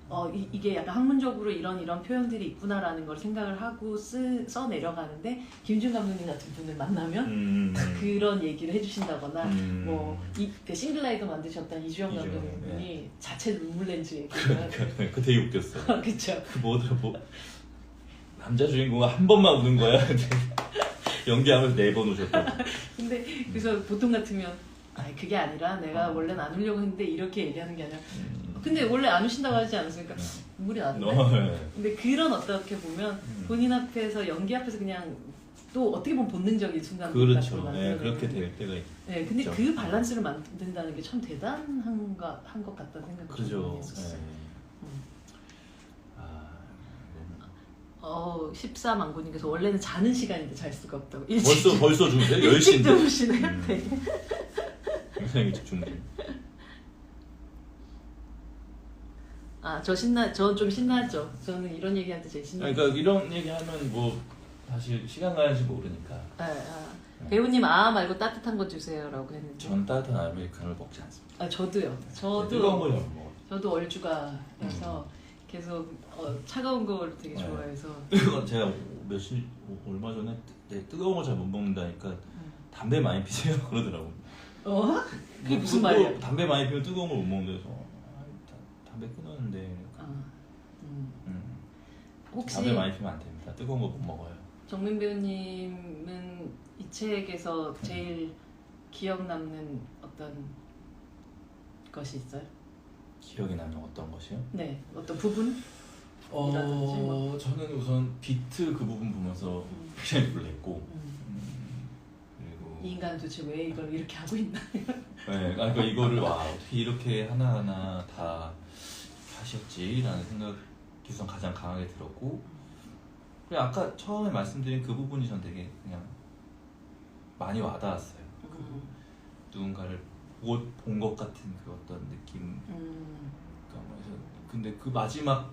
[SPEAKER 1] 이게 약간 학문적으로 이런 표현들이 있구나라는 걸 생각을 하고 써 내려가는데 김준 감독님 같은 분을 만나면 그런 얘기를 해주신다거나 그 싱글라이더 만드셨던 이주영 감독님이 자체 눈물 렌즈 얘기를
[SPEAKER 2] 그 되게 웃겼어.
[SPEAKER 1] 그쵸.
[SPEAKER 2] 그 남자 주인공은 한 번만 우는 거야. 연기하면서 4번 우셨다고.
[SPEAKER 1] 근데 그래서 보통 같으면 그게 아니라 내가 원래는 안 울려고 했는데 이렇게 얘기하는 게 아니라 근데 원래 안 우신다고 하지 않았으니까 눈물이 나는데 근데 그런 어떻게 보면 본인 앞에서 연기 앞에서 그냥 또 어떻게 보면 본능적인 순간들
[SPEAKER 2] 그렇죠. 그렇게 될 때가 있죠.
[SPEAKER 1] 근데 그 밸런스를 만든다는 게 참 대단한 것 같다는 생각이
[SPEAKER 2] 그죠.
[SPEAKER 1] 했었어요. 14만군님께서 원래는 자는 시간인데 잘 수가 없다고.
[SPEAKER 2] 벌써 주무세요? 10시인데?
[SPEAKER 1] 일찍 주무시네요. 되게.
[SPEAKER 2] 굉장히 일찍 주무세요.
[SPEAKER 1] 저 좀 신나죠. 저는 이런 얘기한테 제일 신나요.
[SPEAKER 2] 그러니까 이런 얘기하면 뭐 사실 시간 가는지 모르니까.
[SPEAKER 1] 배우님 말고 따뜻한 거 주세요라고 했는데.
[SPEAKER 2] 전 따뜻한 아메리카노를 먹지 않습니다.
[SPEAKER 1] 저도요.
[SPEAKER 2] 뜨거운 걸 잘 먹어요.
[SPEAKER 1] 저도 얼주가여서 계속 차가운 걸 되게 좋아해서.
[SPEAKER 2] 제가 얼마 전에 뜨거운 걸 잘 못 먹는다니까 담배 많이 피세요 그러더라고.
[SPEAKER 1] 그게 무슨 말이야?
[SPEAKER 2] 담배 많이 피면 뜨거운 걸 못 먹는데서 담배 끊었는데.
[SPEAKER 1] 혹시
[SPEAKER 2] 담배 많이 피면 안 됩니다. 뜨거운 거 못 먹어요.
[SPEAKER 1] 정민 배우님은 이 책에서 제일 기억 남는 어떤 것이 있어요?
[SPEAKER 2] 기억에 남는 어떤 것이요?
[SPEAKER 1] 네, 어떤 부분?
[SPEAKER 2] 저는 우선 비트 그 부분 보면서 굉장히 놀랬고 그리고
[SPEAKER 1] 이 인간은 도대체 왜 이걸 이렇게 하고 있나?
[SPEAKER 2] 그러니까 이거를 어떻게 이렇게 하나하나 다 하셨지라는 생각이 우선 가장 강하게 들었고 그리고 아까 처음에 말씀드린 그 부분이 전 되게 그냥 많이 와닿았어요. 누군가를 본 것 같은 그 어떤 느낌. 근데 그 마지막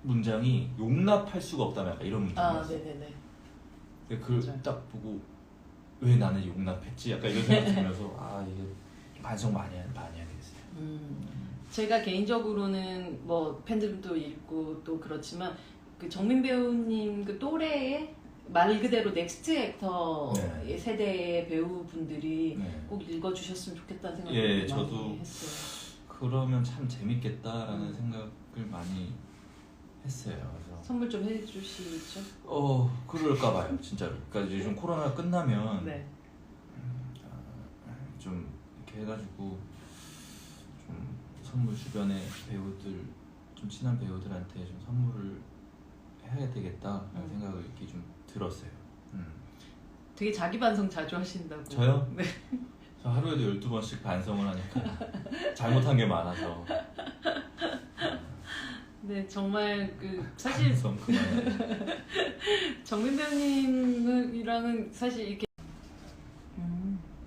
[SPEAKER 2] 문장이 용납할 수가 없다면 약간 이런 문장이었어요.
[SPEAKER 1] 네네네.
[SPEAKER 2] 그걸 딱 보고 왜 나는 용납했지? 약간 이런 생각이 들면서 이게 반성 많이 해야겠어요.
[SPEAKER 1] 제가 개인적으로는 뭐 팬들도 읽고 또 그렇지만 그 정민 배우님 그 또래의 말 그대로 넥스트 액터 세대의 배우분들이 꼭 읽어주셨으면 좋겠다는 생각을 많이
[SPEAKER 2] 저도
[SPEAKER 1] 했어요.
[SPEAKER 2] 그러면 참 재밌겠다라는 생각을 많이 했어요. 그래서
[SPEAKER 1] 선물 좀 해주시죠?
[SPEAKER 2] 그럴까 봐요, 진짜로. 그러니까 요즘 코로나 끝나면 좀 이렇게 해가지고 좀 선물 주변에 배우들 좀 친한 배우들한테 좀 선물을 해야 되겠다라는 생각을 이렇게 좀 들었어요.
[SPEAKER 1] 되게 자기 반성 자주 하신다고.
[SPEAKER 2] 저요?
[SPEAKER 1] 네.
[SPEAKER 2] 저 하루에도 12번씩 반성을 하니까 잘못한 게 많아서.
[SPEAKER 1] 네, 정말 사실
[SPEAKER 2] 반성 그만.
[SPEAKER 1] 정민 배우님이랑은 사실 이렇게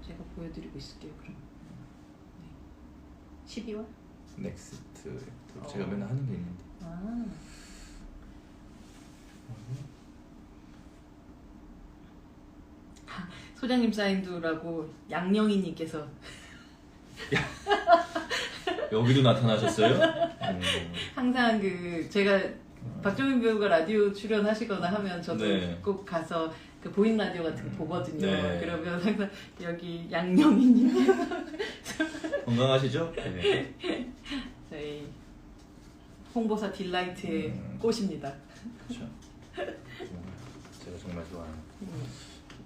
[SPEAKER 1] 제가 보여드리고 있을게요. 그럼 12월?
[SPEAKER 2] 넥스트 제가 맨날 하는 게 있는데.
[SPEAKER 1] 소장님 사인도라고 양영희님께서
[SPEAKER 2] 여기도 나타나셨어요?
[SPEAKER 1] 항상 제가 박정민 배우가 라디오 출연하시거나 하면 저도 꼭 가서 그 보인 라디오 같은 거 보거든요. 그러면 항상 여기 양영희님
[SPEAKER 2] 건강하시죠?
[SPEAKER 1] 저희 홍보사 딜라이트의 꽃입니다.
[SPEAKER 2] 그렇죠. 제가 정말 좋아하는.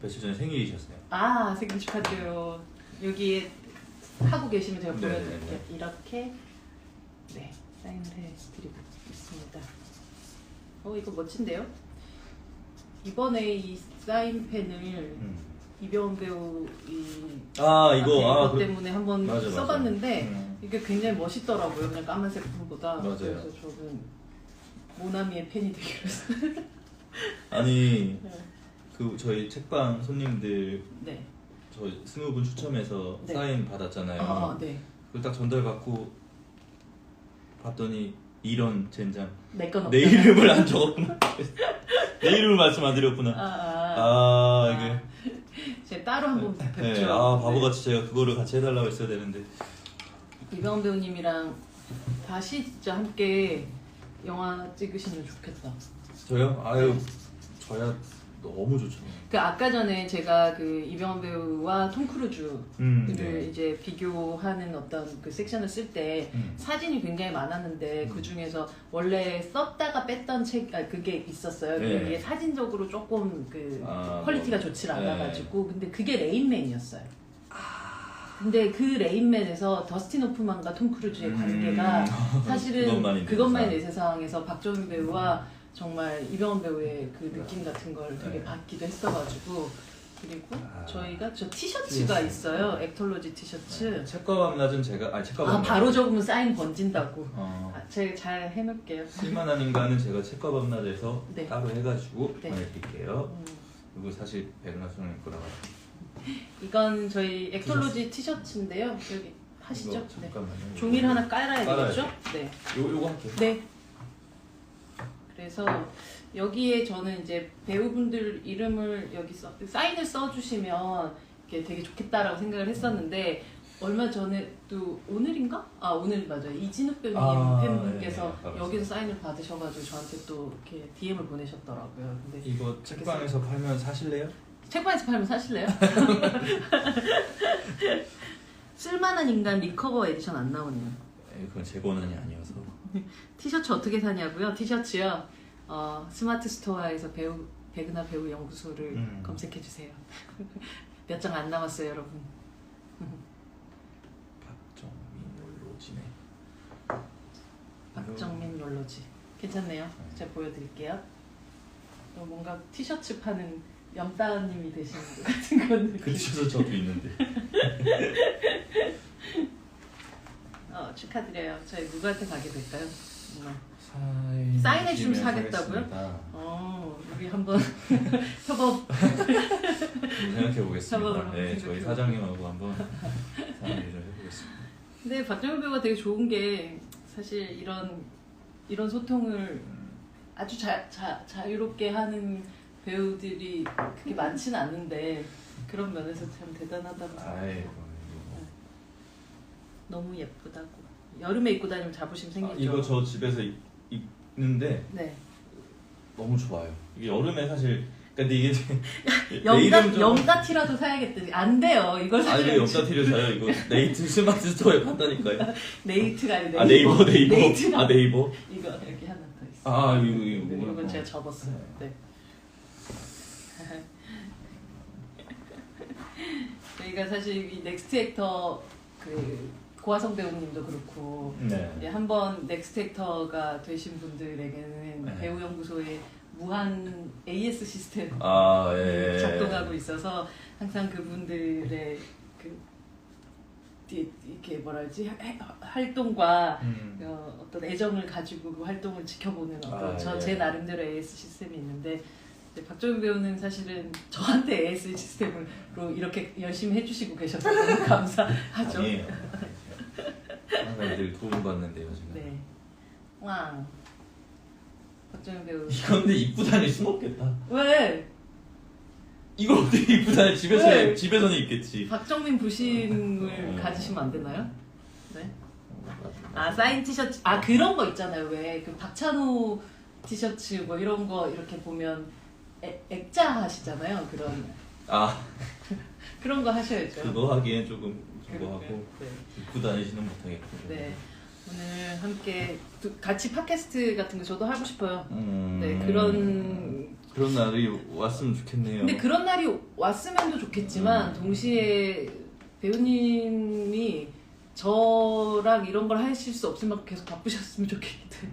[SPEAKER 2] 며칠 전에 생일이셨어요.
[SPEAKER 1] 생일 축하드려요. 여기에 하고 계시면 제가 보여드릴게요. 이렇게 사인을 해드리고 있습니다. 이거 멋진데요? 이번에 이 사인펜을 이병헌 배우 이거 때문에 한번 써봤는데 이게 굉장히 멋있더라고요. 그냥 까만색 펜보다. 그래서 저는 모나미의 펜이 되기로 했어요.
[SPEAKER 2] 아니 저희 책방 손님들 저 20분 추첨해서
[SPEAKER 1] 네.
[SPEAKER 2] 사인 받았잖아요.
[SPEAKER 1] 네.
[SPEAKER 2] 그걸 딱 전달받고 봤더니 이런 젠장
[SPEAKER 1] 내 건 없다.
[SPEAKER 2] 내 이름을 안 적었구나. 내 이름을 말씀 안 드렸구나. 이게
[SPEAKER 1] 제가 따로 한번 뵙죠.
[SPEAKER 2] 네, 바보같이 제가 그거를 같이 해달라고 했어야 되는데.
[SPEAKER 1] 이병헌 배우님이랑 다시 진짜 함께 영화 찍으시면 좋겠다.
[SPEAKER 2] 저요? 아유 저야 너무 좋죠.
[SPEAKER 1] 그 아까 전에 제가 그 이병헌 배우와 톰 크루즈를
[SPEAKER 2] 네.
[SPEAKER 1] 이제 비교하는 어떤 그 섹션을 쓸 때 사진이 굉장히 많았는데 그 중에서 원래 썼다가 뺐던 그게 있었어요.
[SPEAKER 2] 네.
[SPEAKER 1] 그게 사진적으로 조금 그 퀄리티가 좋지 않아가지고 근데 그게 레인맨이었어요. 근데 그 레인맨에서 더스틴 호프만과 톰 크루즈의 관계가 사실은 그것만이 내 세상에서 박정민 배우와 정말 이병헌 배우의 그 느낌 같은 걸 되게 받기도 했어가지고 그리고 저희가 저 티셔츠가 있어요. 액톨로지 티셔츠.
[SPEAKER 2] 책과 밤낮은 제가 책과 밤낮
[SPEAKER 1] 바로 적으면 사인 번진다고. 제가 잘 해놓을게요.
[SPEAKER 2] 쓸만한 인간은 제가 책과 밤낮에서
[SPEAKER 1] 네.
[SPEAKER 2] 따로 해가지고
[SPEAKER 1] 네.
[SPEAKER 2] 보내드릴게요. 그리고 사실 백나선님 거라고.
[SPEAKER 1] 이건 저희 액톨로지 티셔츠인데요. 여기 하시죠. 네.
[SPEAKER 2] 잠깐만요.
[SPEAKER 1] 종이를 하나 깔아야 되겠죠? 네.
[SPEAKER 2] 요거 할게요.
[SPEAKER 1] 네. 그래서 여기에 저는 이제 배우분들 이름을 여기 사인을 써주시면 이게 되게 좋겠다라고 생각을 했었는데 얼마 전에 또 오늘인가? 오늘 맞아요. 이진욱 배우님 팬분께서
[SPEAKER 2] 네,
[SPEAKER 1] 여기서 사인을 받으셔가지고 저한테 또 이렇게 DM을 보내셨더라고요. 근데
[SPEAKER 2] 이거 책방에서 팔면 사실래요?
[SPEAKER 1] 책방에서 팔면 사실래요? 쓸만한 인간 리커버 에디션 안 나오네요.
[SPEAKER 2] 그건 제 권한이 아니어서.
[SPEAKER 1] 티셔츠 어떻게 사냐고요? 티셔츠요. 스마트 스토어에서 백은하 배우 연구소를 검색해주세요. 몇 장 안 남았어요, 여러분.
[SPEAKER 2] 박정민 롤로지네.
[SPEAKER 1] 박정민 롤로지. 괜찮네요. 제가 보여드릴게요. 뭔가 티셔츠 파는 염따님이 되시는 것 같은 건데.
[SPEAKER 2] 그 티셔츠 저도 있는데.
[SPEAKER 1] 축하드려요. 저희 누구한테 가게 될까요?
[SPEAKER 2] 사인해
[SPEAKER 1] 주시면 사겠다고요? 우리 한번 협업
[SPEAKER 2] 생각해 보겠습니다. 네, 저희 사장님하고 한번 사인을 해보겠습니다.
[SPEAKER 1] 근데 박정민 배우가 되게 좋은 게 사실 이런 소통을 아주 자유롭게 하는 배우들이 그렇게 많지는 않은데 그런 면에서 참 대단하다고 생각해요. 너무 예쁘다고. 여름에 입고 다니면 자부심 생기죠.
[SPEAKER 2] 이거 저 집에서 입는데
[SPEAKER 1] 네.
[SPEAKER 2] 너무 좋아요. 이게 여름에 사실 근데 이게
[SPEAKER 1] 염따티라도 사야겠더니 안 돼요. 이걸 사면
[SPEAKER 2] 염따티를 사요. 이거 네이트 스마트 스토어에 판다니까요.
[SPEAKER 1] 네이트가 아니고
[SPEAKER 2] 네이버.
[SPEAKER 1] 네이버. 이거 여기 하나 더 있어.
[SPEAKER 2] 이건
[SPEAKER 1] 제가 접었어요. 네. 저희가 사실 이 넥스트 액터 그 고화성 배우님도 그렇고 한번 넥스트 액터가 되신 분들에게는 배우연구소의 무한 AS 시스템 작동하고 있어서 항상 그분들의 이렇게 뭐랄지 활동과 어떤 애정을 가지고 그 활동을 지켜보는 어떤 제 나름대로 AS 시스템이 있는데 박정민 배우는 사실은 저한테 AS 시스템으로 이렇게 열심히 해주시고 계셔서 너무 감사하죠.
[SPEAKER 2] 항상 늘 도움받는데요 지금.
[SPEAKER 1] 네. 왕. 박정민 배우.
[SPEAKER 2] 이거 근데 입고 다닐 순 없겠다.
[SPEAKER 1] 왜?
[SPEAKER 2] 이걸 어떻게 입고 다니? 집에서는 입겠지.
[SPEAKER 1] 박정민 부심을 가지시면 안 되나요? 네. 사인 티셔츠. 그런 거 있잖아요. 왜 그 박찬호 티셔츠 뭐 이런 거 이렇게 보면 액자 하시잖아요. 그런. 그런 거 하셔야죠.
[SPEAKER 2] 그거 하기엔 조금 그거 하고 입고 다니시는 못하겠고.
[SPEAKER 1] 네. 오늘 함께 같이 팟캐스트 같은 거 저도 하고 싶어요. 네,
[SPEAKER 2] 그런 날이 왔으면 좋겠네요.
[SPEAKER 1] 근데 그런 날이 왔으면도 좋겠지만 동시에 배우님이 저랑 이런 걸 하실 수 없을 만큼 계속 바쁘셨으면 좋겠대요.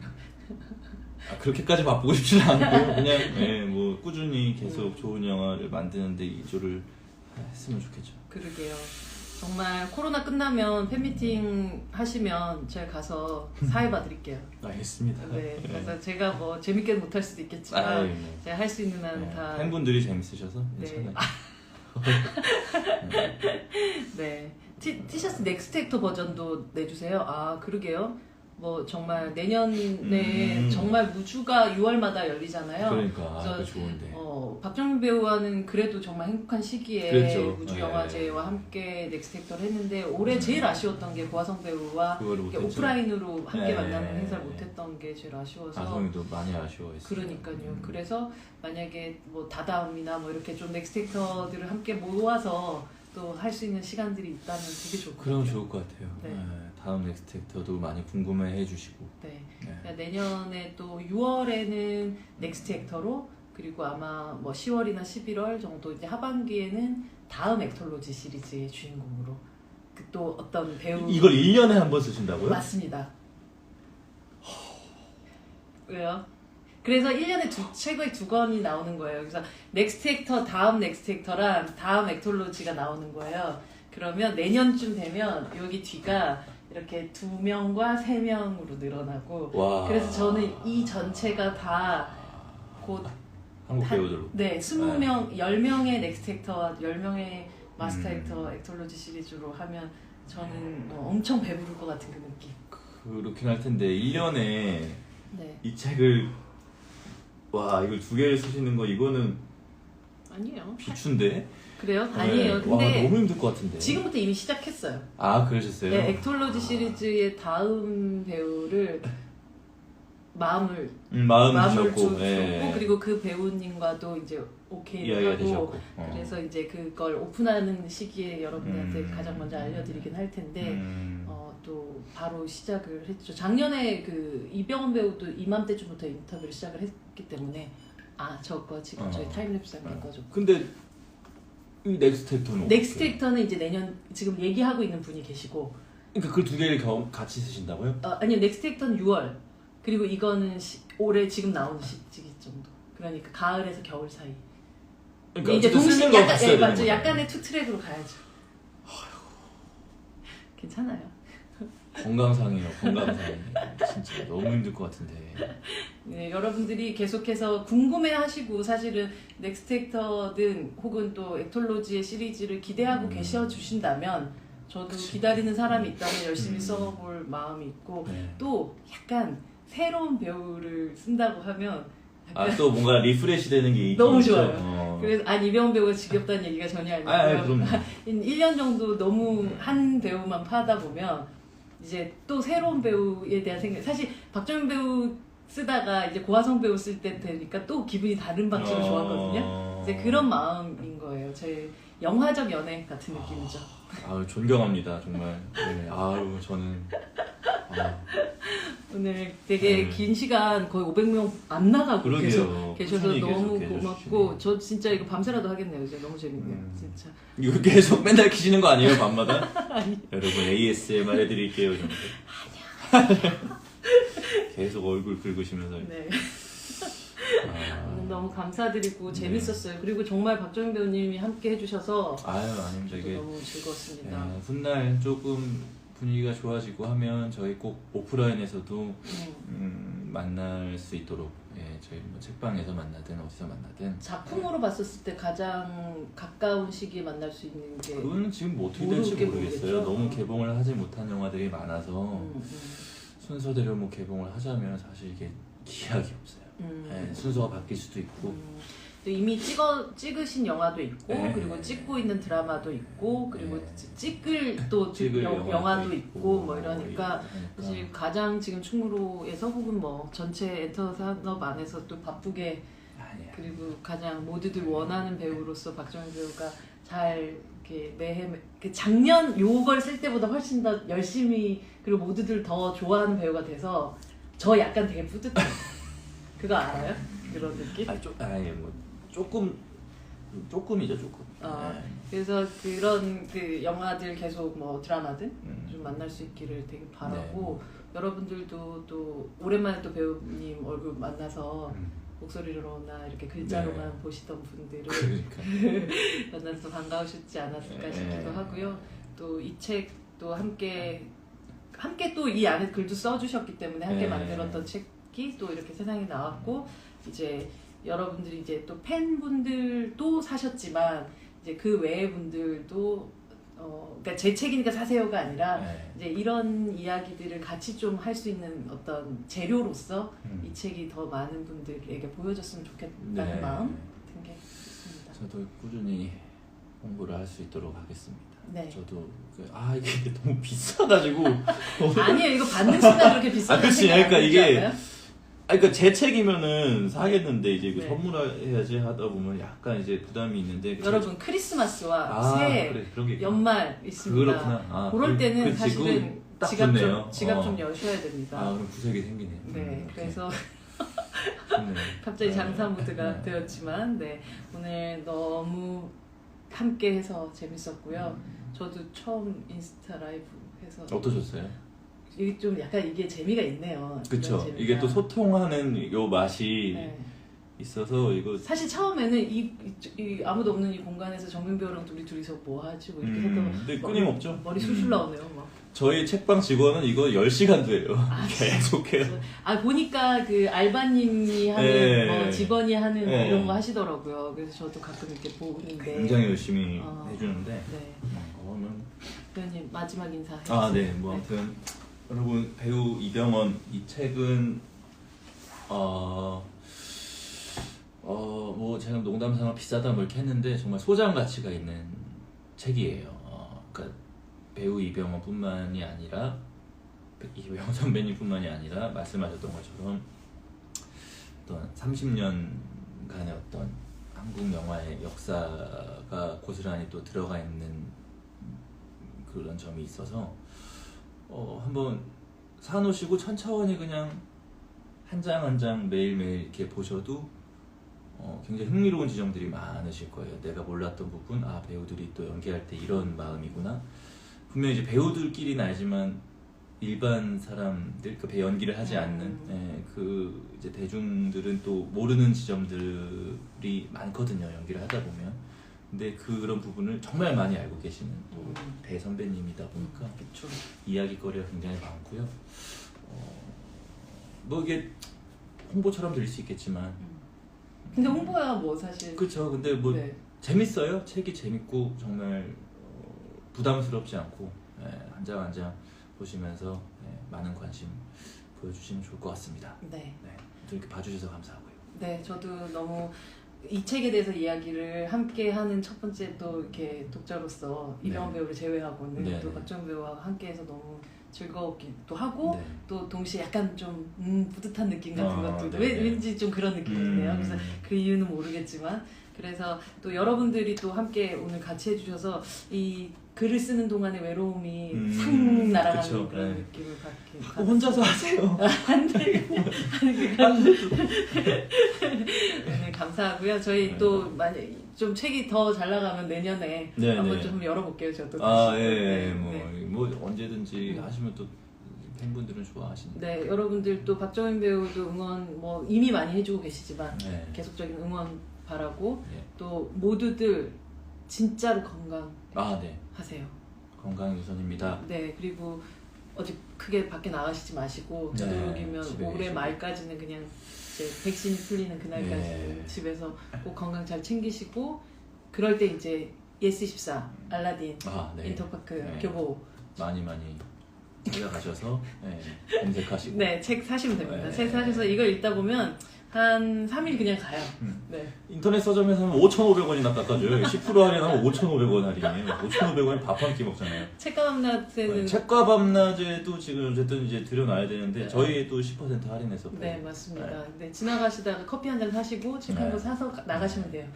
[SPEAKER 2] 그렇게까지 바쁘고 싶지는 않고요. 그냥 뭐 꾸준히 계속 좋은 영화를 만드는데 이조를 했으면 좋겠죠.
[SPEAKER 1] 그러게요. 정말 코로나 끝나면 팬미팅 하시면 제가 가서 사회 봐드릴게요.
[SPEAKER 2] 알겠습니다.
[SPEAKER 1] 네, 그래서 제가 뭐 재밌게 못할 수도 있겠지만 제가 할 수 있는 한 다.
[SPEAKER 2] 팬분들이 재밌으셔서 괜찮아요.
[SPEAKER 1] 네. 티셔츠 넥스트 액터 버전도 내주세요. 아, 그러게요. 뭐 정말 내년에 정말 무주가 6월마다 열리잖아요.
[SPEAKER 2] 그러니까 그래서 좋은데.
[SPEAKER 1] 박정민 배우와는 그래도 정말 행복한 시기에
[SPEAKER 2] 그랬죠.
[SPEAKER 1] 무주 영화제와 함께 넥스트 액터를 했는데 올해 제일 아쉬웠던 게 고화성 배우와 오프라인으로 함께 만나는 행사를 못했던 게 제일 아쉬워서.
[SPEAKER 2] 아성이도 많이 아쉬워했어요.
[SPEAKER 1] 그러니까요. 그래서 만약에 뭐 다다음이나 뭐 이렇게 좀 넥스트 액터들을 함께 모아서 또 할 수 있는 시간들이 있다면 되게 좋을 것 같아요.
[SPEAKER 2] 그럼 좋을 것 같아요.
[SPEAKER 1] 네.
[SPEAKER 2] 다음 넥스트 액터도 많이 궁금해 해주시고.
[SPEAKER 1] 네. 그러니까 내년에 또 6월에는 넥스트 액터로 그리고 아마 뭐 10월이나 11월 정도 이제 하반기에는 다음 액톨로지 시리즈의 주인공으로 그 또 어떤 배우
[SPEAKER 2] 이걸 1년에 한 번 쓰신다고요?
[SPEAKER 1] 맞습니다. 왜요? 그래서 1년에 최고의 2권이 나오는 거예요. 그래서 넥스트 액터 다음 넥스트 액터랑 다음 액톨로지가 나오는 거예요. 그러면 내년쯤 되면 여기 뒤가 이렇게 2명과 3명으로 늘어나고
[SPEAKER 2] 와.
[SPEAKER 1] 그래서 저는 이 전체가 다 곧
[SPEAKER 2] 한국 배우들로.
[SPEAKER 1] 네, 20명, 10명의 넥스트 액터와 10명의 마스터 액터 액톨로지 시리즈로 하면 저는 엄청 배부를 것 같은 그 느낌.
[SPEAKER 2] 그렇긴 할 텐데 1년에
[SPEAKER 1] 네.
[SPEAKER 2] 이 책을 와 이걸 2개를 쓰시는 거 이거는
[SPEAKER 1] 아니에요.
[SPEAKER 2] 비춘데?
[SPEAKER 1] 그래요? 아니에요. 근데
[SPEAKER 2] 와, 너무 힘들 것 같은데.
[SPEAKER 1] 지금부터 이미 시작했어요.
[SPEAKER 2] 아 그러셨어요?
[SPEAKER 1] 네, 액톨로지 시리즈의 다음 배우를 마음을
[SPEAKER 2] 주셨고,
[SPEAKER 1] 주고
[SPEAKER 2] 예.
[SPEAKER 1] 그리고 그 배우님과도 이제 오케이를 하고
[SPEAKER 2] 되셨고.
[SPEAKER 1] 그래서 이제 그걸 오픈하는 시기에 여러분들한테 가장 먼저 알려드리긴 할 텐데 또 바로 시작을 했죠. 작년에 그 이병헌 배우도 이맘때쯤부터 인터뷰를 시작을 했기 때문에 저거 지금 저희 타임랩스 한게 거죠.
[SPEAKER 2] 근데 이 넥스트 액터는
[SPEAKER 1] 넥스트 액터는 이제 내년 지금 얘기하고 있는 분이 계시고
[SPEAKER 2] 그러니까 그 2개를 같이 쓰신다고요?
[SPEAKER 1] 아니요, 넥스트 액터는 6월 그리고 이거는 올해 지금 나오는 시기 정도. 그러니까 가을에서 겨울 사이.
[SPEAKER 2] 그러니까
[SPEAKER 1] 이제 동시
[SPEAKER 2] 쓰는 거
[SPEAKER 1] 약간
[SPEAKER 2] 봤어야 되는
[SPEAKER 1] 맞죠.
[SPEAKER 2] 거잖아요.
[SPEAKER 1] 약간의 투 트랙으로 가야죠. 괜찮아요.
[SPEAKER 2] 건강상이에요. 진짜 너무 힘들 것 같은데.
[SPEAKER 1] 네, 여러분들이 계속해서 궁금해하시고 사실은 넥스트 액터든 혹은 또 액톨로지의 시리즈를 기대하고 계셔 주신다면 저도 기다리는 사람이 있다면 열심히 써볼 마음이 있고 또 약간 새로운 배우를 쓴다고 하면
[SPEAKER 2] 또 뭔가 리프레시 되는 게
[SPEAKER 1] 너무
[SPEAKER 2] 있죠?
[SPEAKER 1] 좋아요. 그래서 이병헌 배우가 지겹다는 얘기가 전혀 아니고요.
[SPEAKER 2] 그럼요.
[SPEAKER 1] 1년 정도 너무 한 배우만 파다 보면 이제 또 새로운 배우에 대한 생각. 사실 박정민 배우 쓰다가 이제 고화성 배우 쓸 때 되니까 또 기분이 다른 방식으로 좋았거든요. 이제 그런 마음인 거예요. 제 영화적 연애 같은 느낌이죠.
[SPEAKER 2] 존경합니다 정말. 네, 저는
[SPEAKER 1] 오늘 되게 긴 시간 거의 500명 안 나가고 계속 계셔서 너무 고맙고 저 진짜 이거 밤새라도 하겠네요. 이제 너무 재밌네요. 진짜.
[SPEAKER 2] 이거 계속 맨날 키시는 거 아니에요 밤마다? 여러분 ASMR 해드릴게요. 아니야. 계속 얼굴 긁으시면서.
[SPEAKER 1] 네. 너무 감사드리고 재밌었어요. 그리고 정말 박정민 배우님이 함께 해주셔서
[SPEAKER 2] 아닙니다. 이게
[SPEAKER 1] 너무 즐거웠습니다.
[SPEAKER 2] 훗날 조금 분위기가 좋아지고 하면 저희 꼭 오프라인에서도 만날 수 있도록 저희 뭐 책방에서 만나든 어디서 만나든
[SPEAKER 1] 작품으로 봤었을 때 가장 가까운 시기에 만날 수 있는 게
[SPEAKER 2] 그거는 지금 뭐 어떻게 될지 모르겠어요.
[SPEAKER 1] 모르겠죠?
[SPEAKER 2] 너무 개봉을 하지 못한 영화들이 많아서 순서대로 뭐 개봉을 하자면 사실 이게 기약이 없어요. 순서가 바뀔 수도 있고
[SPEAKER 1] 이미 찍으신 영화도 있고 그리고 찍고 있는 드라마도 있고 그리고 찍을 영화도 있고 뭐 이러니까 사실 가장 지금 충무로에서 혹은 뭐 전체 엔터 산업 안에서 또 바쁘게 그리고 가장 모두들 원하는 배우로서 박정민 배우가 잘 이렇게 매해 작년 요걸 쓸 때보다 훨씬 더 열심히 그리고 모두들 더 좋아하는 배우가 돼서 저 약간 되게 뿌듯해요. 그거 알아요? 그런 느낌?
[SPEAKER 2] 조금이죠, 조금.
[SPEAKER 1] 그래서 그런 그 영화들 계속 뭐 드라마든 좀 만날 수 있기를 되게 바라고 여러분들도 또 오랜만에 또 배우님 얼굴 만나서 목소리로나 이렇게 글자로만 보시던 분들을 만나서 반가우셨지 않았을까 싶기도 하고요. 또 이 책도 함께 또 이 안에 글도 써주셨기 때문에 함께 만들었던 책이 또 이렇게 세상에 나왔고 이제 여러분들이 이제 또 팬분들도 사셨지만 이제 그 외의 분들도 그러니까 제 책이니까 사세요가 아니라
[SPEAKER 2] 네.
[SPEAKER 1] 이제 이런 이야기들을 같이 좀 할 수 있는 어떤 재료로서 이 책이 더 많은 분들에게 보여줬으면 좋겠다는
[SPEAKER 2] 네.
[SPEAKER 1] 마음 든 게 있습니다.
[SPEAKER 2] 저도 꾸준히 홍보를 할 수 있도록 하겠습니다.
[SPEAKER 1] 네.
[SPEAKER 2] 저도 이게 너무 비싸가지고
[SPEAKER 1] 아니에요. 이거 받는 순간 그렇게 비싸다는
[SPEAKER 2] 그치.
[SPEAKER 1] 생각
[SPEAKER 2] 그러니까
[SPEAKER 1] 안 들지
[SPEAKER 2] 이게
[SPEAKER 1] 않아요?
[SPEAKER 2] 그러니까 제 책이면은 사겠는데 이제 이거
[SPEAKER 1] 네.
[SPEAKER 2] 선물해야지 하다 보면 약간 이제 부담이 있는데
[SPEAKER 1] 여러분 크리스마스와 새해,
[SPEAKER 2] 그래, 그런 게
[SPEAKER 1] 연말 있습니다.
[SPEAKER 2] 그렇구나.
[SPEAKER 1] 그럴 때는
[SPEAKER 2] 그치,
[SPEAKER 1] 사실은
[SPEAKER 2] 딱
[SPEAKER 1] 지갑
[SPEAKER 2] 좋네요.
[SPEAKER 1] 좀 여셔야 됩니다.
[SPEAKER 2] 그럼 구색이 생기네.
[SPEAKER 1] 네, 그래서
[SPEAKER 2] 좋네.
[SPEAKER 1] 갑자기 장사 모드가
[SPEAKER 2] 네.
[SPEAKER 1] 되었지만 네, 오늘 너무 함께해서 재밌었고요. 저도 처음 인스타 라이브 해서
[SPEAKER 2] 어떠셨어요?
[SPEAKER 1] 이게 좀 약간 이게 재미가 있네요.
[SPEAKER 2] 그쵸.
[SPEAKER 1] 이런 재미가.
[SPEAKER 2] 이게 또 소통하는 요 맛이
[SPEAKER 1] 네.
[SPEAKER 2] 있어서 이거
[SPEAKER 1] 사실 처음에는 이 아무도 없는 이 공간에서 정민 배우랑 둘이서 뭐 하지 뭐 이렇게 했다가
[SPEAKER 2] 근데 끊임없죠.
[SPEAKER 1] 머리 술술 나오네요. 막.
[SPEAKER 2] 저희 책방 직원은 이거 10시간도 해요. 계속해요.
[SPEAKER 1] 보니까 그 알바님이 하는
[SPEAKER 2] 네.
[SPEAKER 1] 직원이 하는
[SPEAKER 2] 네.
[SPEAKER 1] 이런 거 하시더라고요. 그래서 저도 가끔 이렇게 보는데
[SPEAKER 2] 굉장히 열심히 해주는데
[SPEAKER 1] 네.
[SPEAKER 2] 그거는
[SPEAKER 1] 배우님 마지막 인사 해주세요.
[SPEAKER 2] 네. 뭐 아무튼 여러분 배우 이병헌 이 책은 뭐 제가 농담삼아 비싸다 뭐 이렇게 했는데 정말 소장 가치가 있는 책이에요. 그러니까 배우 이병헌뿐만이 아니라 이병헌 선배님뿐만이 아니라 말씀하셨던 것처럼 어떤 30년간의 어떤 한국 영화의 역사가 고스란히 또 들어가 있는 그런 점이 있어서 한번 사놓으시고 천천히 그냥 한 장 한 장 매일매일 이렇게 보셔도 굉장히 흥미로운 지점들이 많으실 거예요. 내가 몰랐던 부분, 배우들이 또 연기할 때 이런 마음이구나. 분명히 이제 배우들끼리는 알지만 일반 사람들, 그 연기를 하지 않는 그 이제 대중들은 또 모르는 지점들이 많거든요. 연기를 하다 보면. 근데 그런 부분을 정말 많이 알고 계시는 또 대선배님이다 보니까
[SPEAKER 1] 그쵸.
[SPEAKER 2] 이야기거리가 굉장히 많고요. 뭐 이게 홍보처럼 들릴 수 있겠지만
[SPEAKER 1] 근데 홍보야 뭐 사실
[SPEAKER 2] 그렇죠. 근데 뭐
[SPEAKER 1] 네.
[SPEAKER 2] 재밌어요. 책이 재밌고 정말 부담스럽지 않고 한 장 한 장 보시면서 많은 관심 보여주시면 좋을 것 같습니다.
[SPEAKER 1] 네.
[SPEAKER 2] 또 이렇게 봐주셔서 감사하고요.
[SPEAKER 1] 네, 저도 너무 이 책에 대해서 이야기를 함께 하는 첫 번째 또 이렇게 독자로서 이병헌 배우를 제외하고는 또 박정현 배우와 함께해서 너무 즐거웠기도 하고 또 동시에 약간 좀 뿌듯한 느낌 같은 것들도 왠지 좀 그런 느낌이 드네요. 그래서 그 이유는 모르겠지만 그래서 또 여러분들이 또 함께 오늘 같이 해주셔서 이 글을 쓰는 동안의 외로움이 상 날아가는
[SPEAKER 2] 그쵸,
[SPEAKER 1] 그런 느낌을 받게
[SPEAKER 2] 혼자서 하세요.
[SPEAKER 1] 안돼 네, 감사하고요. 저희 또 만약 좀 책이 더 잘 나가면 내년에 한번 좀 열어볼게요. 저도 다시.
[SPEAKER 2] 뭐 언제든지 하시면 또 팬분들은 좋아하시니까.
[SPEAKER 1] 네, 여러분들 또 박정현 배우도 응원 뭐 이미 많이 해주고 계시지만 계속적인 응원 바라고 또 모두들 진짜로 건강하세요.
[SPEAKER 2] 건강 우선입니다.
[SPEAKER 1] 네, 그리고 어디 크게 밖에 나가시지 마시고 되도록이면 올해 말까지는 그냥 이제 백신이 풀리는 그날까지 집에서 꼭 건강 잘 챙기시고 그럴 때 이제 예스24, 알라딘, 인터파크, 교보
[SPEAKER 2] 많이 찾아가셔서 검색하시고
[SPEAKER 1] 책 사시면 됩니다. 책 사셔서 이걸 읽다 보면 한 3일 그냥 가요.
[SPEAKER 2] 인터넷 서점에서는 5,500원이나 깎아줘요. 10% 할인하면 5,500원 할인이에요. 5,500원에 밥 한 끼 먹잖아요.
[SPEAKER 1] 책과 밤낮에는
[SPEAKER 2] 책과 밤낮에도 지금 어쨌든 이제 들여놔야 되는데 저희도 10% 할인해서
[SPEAKER 1] 네, 맞습니다. 네, 지나가시다가 커피 한 잔 사시고 책 한 권 사서 나가시면 돼요.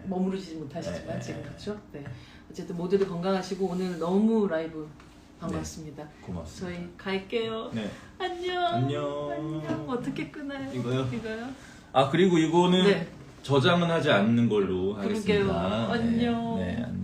[SPEAKER 1] 머무르지 못하시지만 지금 그렇죠? 네. 어쨌든 모두들 건강하시고 오늘 너무 라이브 반갑습니다.
[SPEAKER 2] 고맙습니다.
[SPEAKER 1] 저희 갈게요. 안녕. 어떻게 끊어요?
[SPEAKER 2] 이거요?
[SPEAKER 1] 아,
[SPEAKER 2] 그리고 이거는 저장은 하지 않는 걸로 하겠습니다.
[SPEAKER 1] 안녕.
[SPEAKER 2] 안녕.